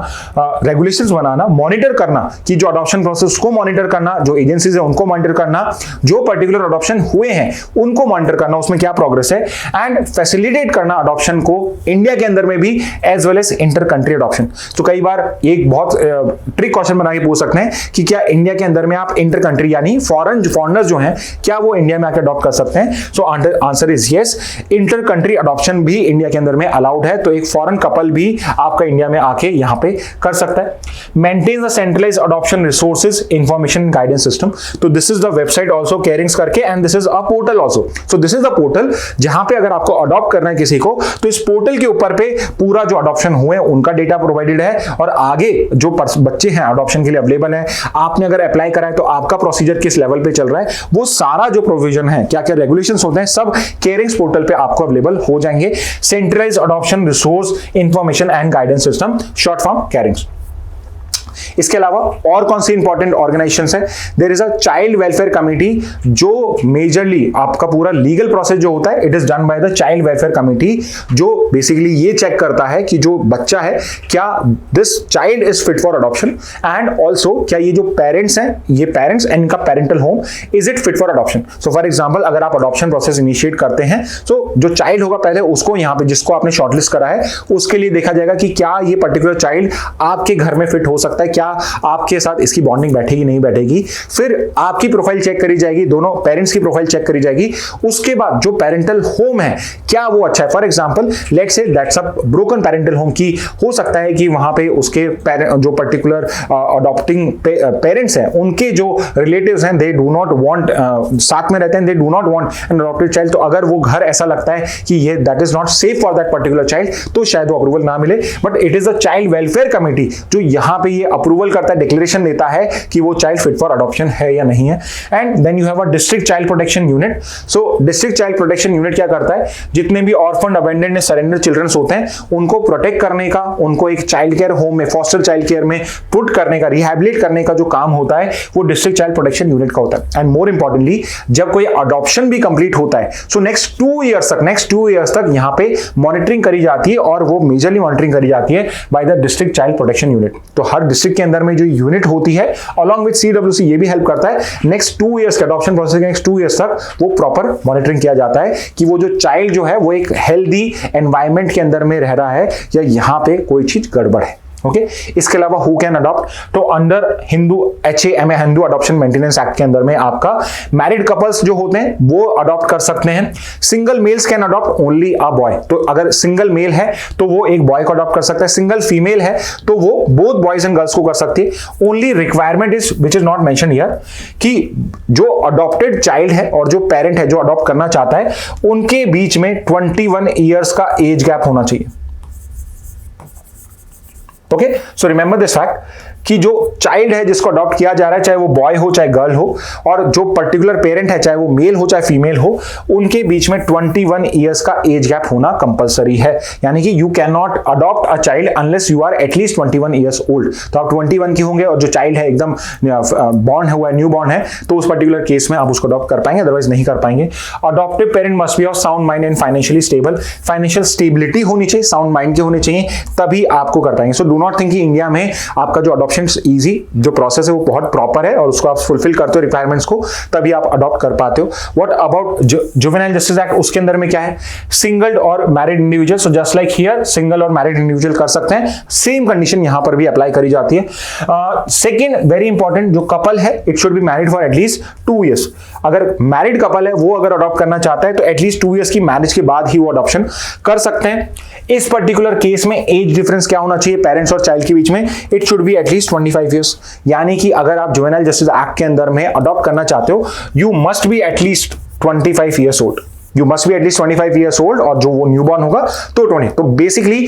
रेगुलेशंस बनाना, मॉनिटर करना कि जो अडॉप्शन प्रोसेस को मॉनिटर करना, जो एजेंसीज है उनको मॉनिटर करना, जो पर्टिकुलर अडॉप्शन हुए हैं उनको मॉनिटर करना, उसमें क्या प्रोग्रेस है, एंड फैसिलिटेट करना अडॉप्शन को इंडिया के अंदर में भी as well as inter country adoption. तो कई बार एक बहुत ट्रिक क्वेश्चन बना के पूछ सकते हैं कि क्या इंडिया के अंदर में आप इंटर कंट्री यानी फॉरेनर्स जो हैं, क्या वो इंडिया में आकर अडॉप्ट कर सकते हैं। सो answer is yes, inter country adoption भी इंडिया के अंदर में अलाउड है। तो एक फॉरेन कपल भी आपका इंडिया में आके यहां पे कर सकता है। Maintain the centralized adoption resources information guidance system. तो this is the website also CARINGS करके, and this is a portal also. So this is the portal जहां पे अगर आपको अडॉप्ट करना है किसी को, तो इस पोर्टल के ऊपर पे पूरा जो अडॉप्शन हुए उनका डेटा प्रोवाइडेड है, और आगे जो बच्चे हैं अडॉप्शन के लिए अवेलेबल है, आपने अगर अप्लाई करा है तो आपका प्रोसीजर किस लेवल पे चल रहा है, वो सारा जो प्रोविजन है, क्या क्या रेगुलेशंस होते हैं, सब केयरिंग्स पोर्टल पे आपको अवेलेबल हो जाएंगे। Centralised adoption resource information and guidance system, short form CARINGS. इसके अलावा और कौन सी इंपॉर्टेंट ऑर्गेनाइजेशंस है, there is a child welfare committee, जो मेजरली आपका पूरा लीगल प्रोसेस जो होता है it is done by the child welfare committee, जो बेसिकली ये चेक करता है कि जो बच्चा है क्या this child is fit for adoption, and also क्या ये जो पेरेंट्स हैं, ये पेरेंट्स एंड इनका parental home is it fit for adoption. So for example अगर आप अडॉप्शन प्रोसेस इनिशिएट करते हैं, तो जो चाइल्ड होगा पहले उसको यहाँ पे जिसको आपने शॉर्टलिस्ट करा है उसके लिए देखा जाएगा कि क्या ये पर्टिकुलर चाइल्ड आपके घर में फिट हो सकता है, क्या आपके साथ इसकी बॉन्डिंग बैठेगी नहीं बैठेगी। फिर आपकी प्रोफाइल चेक करी जाएगी, दोनों पेरेंट्स की प्रोफाइल चेक करी जाएगी। उसके बाद जो पेरेंटल होम है क्या वो अच्छा है। For example let's say that's a broken parental home, की हो सकता है कि वहां पे उसके जो पर्टिकुलर अडॉप्टिंग पेरेंट्स हैं उनके जो रिलेटिव्स हैं दे डू नॉट वांट, साथ में रहते हैं, they do not want an adopted child. तो अगर वो घर ऐसा लगता है कि ये that is not safe for that particular child, तो शायद वो अप्रूवल ना मिले। But it is the child welfare committee जो यहाँ पे ये अप्रूवल करता है, डिक्लेरेशन देता है कि वो चाइल्ड फिट फॉर अडॉप्शन है या नहीं है। And then you have a district child protection unit. So district child protection unit क्या करता है, जितने भी ऑर्फन, अबेंडन्ड, सरेंडर चिल्ड्रन होते हैं उनको प्रोटेक्ट करने का, उनको एक चाइल्ड केयर होम में, फॉस्टर चाइल्ड केयर में पुट करने का, रिहैबिलिट करने का जो काम होता है वो डिस्ट्रिक्ट चाइल्ड प्रोटेक्शन यूनिट का होता है। एंड मोर इंपॉर्टेंटली जब कोई अडॉप्शन भी कंप्लीट होता है, सो नेक्स्ट 2 इयर्स तक यहाँ पे मॉनिटरिंग करी जाती है, और वो मेजरली मॉनिटरिंग करी जाती है by the district child protection unit. तो हर डिस्ट्रिक्ट के अंदर में जो यूनिट होती है अलॉन्ग विद CWC ये भी हेल्प करता है। नेक्स्ट 2 इयर्स के अडॉप्शन प्रोसेस के नेक्स्ट 2 इयर्स तक वो प्रॉपर मॉनिटरिंग किया जाता है कि वो जो चाइल्ड जो है वो एक हेल्दी एनवायरनमेंट के अंदर में रह रहा है या यहाँ पे कोई चीज गड़बड़ है। ओके इसके अलावा हु कैन अडॉप्ट, तो under Hindu HAMA Hindu adoption maintenance act के अंदर में आपका मैरिड कपल्स जो होते हैं वो अडॉप्ट कर सकते हैं। Single mails can adopt only a boy, तो अगर सिंगल मेल है तो वो एक बॉय को अडॉप्ट कर सकता है, सिंगल फीमेल है तो वो बोथ बॉयज एंड गर्ल्स को कर सकती है। Only requirement is which is not mention here कि जो अडॉप्टेड चाइल्ड है और जो पेरेंट है जो अडॉप्ट करना चाहता है उनके बीच में 21 ईयर्स का एज गैप होना चाहिए। Okay so remember this fact कि जो चाइल्ड है जिसको अडॉप्ट किया जा रहा है चाहे वो बॉय हो चाहे गर्ल हो, और जो पर्टिकुलर पेरेंट है चाहे वो मेल हो चाहे फीमेल हो, उनके बीच में 21 ईयर्स का एज गैप होना कंपलसरी है। यानी कि you can not adopt a child unless you are at least 21 years old. तो आप 21 की होंगे और जो चाइल्ड है एकदम बॉर्न हुआ है, न्यू बॉर्न है, तो उस पर्टिकुलर केस में आप उसको अडॉप्ट कर पाएंगे, अदरवाइज नहीं कर पाएंगे। Adoptive parent must be of sound mind and financially stable, financial stability होनी चाहिए, साउंड माइंड के होने चाहिए, तभी आपको कर पाएंगे। सो डू नॉट थिंक कि इंडिया में आपका जो अडॉप्शन इजी जो प्रोसेस है वो बहुत प्रॉपर है और उसको आप फुलफिल करते हो रिक्वायरमेंट्स को, तभी आप अडॉप्ट कर पाते हो। What about juvenile justice act, उसके अंदर में क्या है, सिंगल और married individual, so just like here single और मैरिड इंडिविजुअल कर सकते हैं, सेम कंडीशन यहां पर भी अप्लाई करी जाती है। सेकंड वेरी इंपॉर्टेंट, जो कपल है it should be married for at least 2 years. अगर मैरिड कपल है वो अगर अडॉप्ट करना चाहता है तो एटलीस्ट 2 इयर्स की मैरिज के बाद ही वो अडॉप्शन कर सकते हैं। इस पर्टिकुलर केस में एज डिफरेंस क्या होना चाहिए पेरेंट्स और चाइल्ड के बीच में, it should be at least 25 years. यानी कि अगर आप जुवेनाइल जस्टिस एक्ट के अंदर में अडॉप्ट करना चाहते हो you must be at least 25 years old, you must be at least 25 years old, और जो वो न्यूबॉर्न होगा तो 20। तो बेसिकली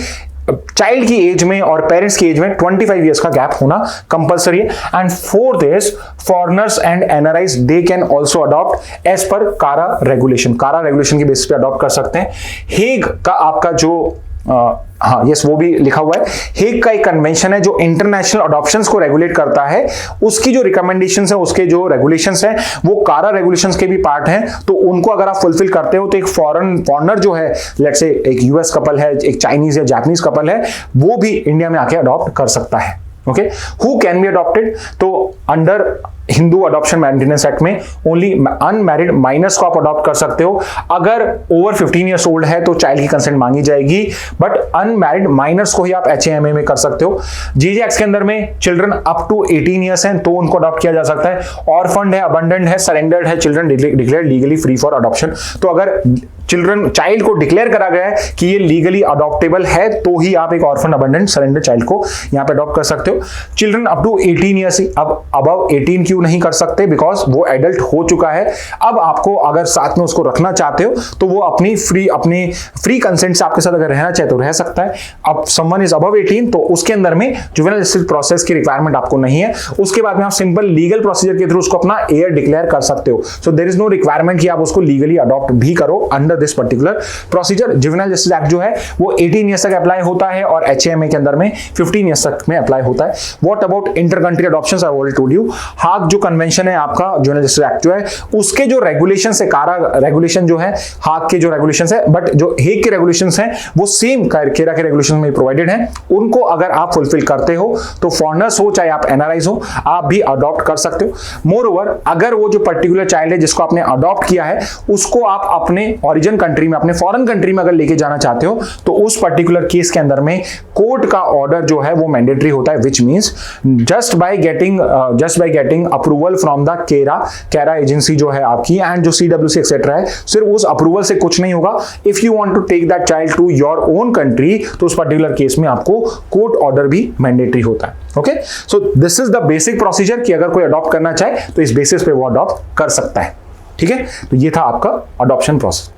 चाइल्ड की एज में और पेरेंट्स की एज में 25 इयर्स का गैप होना कंपलसरी है। And fourth is foreigners and NRIs they can also adopt as per CARA regulation, कारा रेगुलेशन की बेसिस पे अडॉप्ट कर सकते हैं। हेग का आपका जो हाँ यस वो भी लिखा हुआ है, हेग का एक कन्वेंशन है जो इंटरनेशनल अडॉप्शंस को रेगुलेट करता है, उसकी जो रिकमेंडेशंस है उसके जो रेगुलेशंस हैं वो कारा रेगुलेशंस के भी पार्ट हैं। तो उनको अगर आप फुलफिल करते हो तो एक फॉरेनर जो है, लेट्स से एक यूएस कपल है, एक चाइनीज या जापानीज कपल है, वो भी इंडिया में आके अडॉप्ट कर सकता है। Okay who can be adopted, तो under Hindu adoption maintenance act में ओनली अनमैरिड माइनर्स को आप अडॉप्ट कर सकते हो। अगर ओवर 15 इयर्स ओल्ड है तो चाइल्ड की कंसेंट मांगी जाएगी, बट अनमैरिड माइनर्स को ही आप HAMA में कर सकते हो। जीजे एक्ट के अंदर में चिल्ड्रन अप टू 18 इयर्स हैं तो उनको अडॉप्ट किया जा सकता है। ऑर्फन्ड है, अबंडेंट है, सरेंडर्ड है, children declare legally free for adoption. तो अगर चाइल्ड को डिक्लेयर करा गया है कि ये लीगली अडॉप्टेबल है तो ही आप एक ऑर्फन अबंडेंट सरेंडर चाइल्ड को यहां पे अडॉप्ट कर सकते हो। चिल्ड्रन अप टू 18 इयर्स, अब अबव 18 क्यों नहीं कर सकते, बिकॉज वो एडल्ट हो चुका है। अब आपको अगर साथ में उसको रखना चाहते हो तो वो अपनी फ्री कंसेंट से आपके साथ अगर रहना चाहे तो रह सकता है। अब समवन इज अबव 18 तो उसके अंदर में जुवेनाइल जस्टिस प्रोसेस की रिक्वायरमेंट आपको नहीं है। उसके बाद में आप सिंपल लीगल प्रोसीजर के थ्रू उसको अपना एयर डिक्लेयर कर सकते हो। So there is no requirement कि आप उसको लीगली अडॉप्ट भी करो under this particular procedure. Juvenile justice act जो है वो 18 ईयर्स तक अप्लाई होता है और HAMA के अंदर में 15 ईयर्स तक में अप्लाई होता है। What about inter country adoptions, I already told you. हाग जो कन्वेंशन है आपका जुवेनाइल जस्टिस एक्ट जो है उसके जो रेगुलेशंस है, कारा रेगुलेशन जो है, हाग के जो रेगुलेशंस है, बट जो हेग के रेगुलेशंस हैं वो सेम केरा के रेगुलेशंस में प्रोवाइडेड हैं। उनको अगर आप फुलफिल करते हो तो फॉरेनर्स हो चाहे आप NRIs हो आप भी अडॉप्ट कर सकते हो। मोर ओवर अगर वो जो पर्टिकुलर चाइल्ड है जिसको आपने अडॉप्ट किया है उसको आप अपने ओरिजिन कंट्री में, अपने फॉरेन कंट्री में अगर लेके जाना चाहते हो तो उस पर्टिकुलर केस के अंदर में कोर्ट का ऑर्डर जो है वो मैंडेटरी होता है, which means just by getting approval from the केरा एजेंसी जो है आपकी एंड जो CWC एक्सेट्रा है, सिर्फ उस अप्रूवल से कुछ नहीं होगा। If you want to take that child to your own country तो उस पर्टिकुलर केस में आपको कोर्ट ऑर्डर भी मैंडेटरी होता है। Okay so this is the basic procedure कि अगर कोई अडॉप्ट करना चाहे तो इस बेसिस पे वो अडॉप्ट कर सकता है। ठीक है, तो ये था आपका adoption process.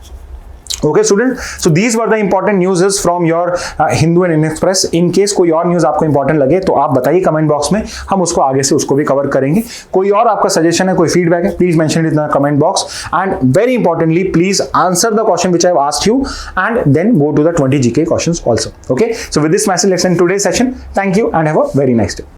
Okay student, so these were the important news from your Hindu and Indian Express. In case कोई और न्यूज आपको इंपॉर्टेंट लगे तो आप बताइए कमेंट बॉक्स में, हम उसको आगे से उसको भी कवर करेंगे। कोई और आपका सजेशन है, कोई फीडबैक है, please mention it in the comment box and very importantly please answer the question which I have asked you and then go to the 20 GK questions also. Okay, so with this message let's end today's session. Thank you and have a very nice day.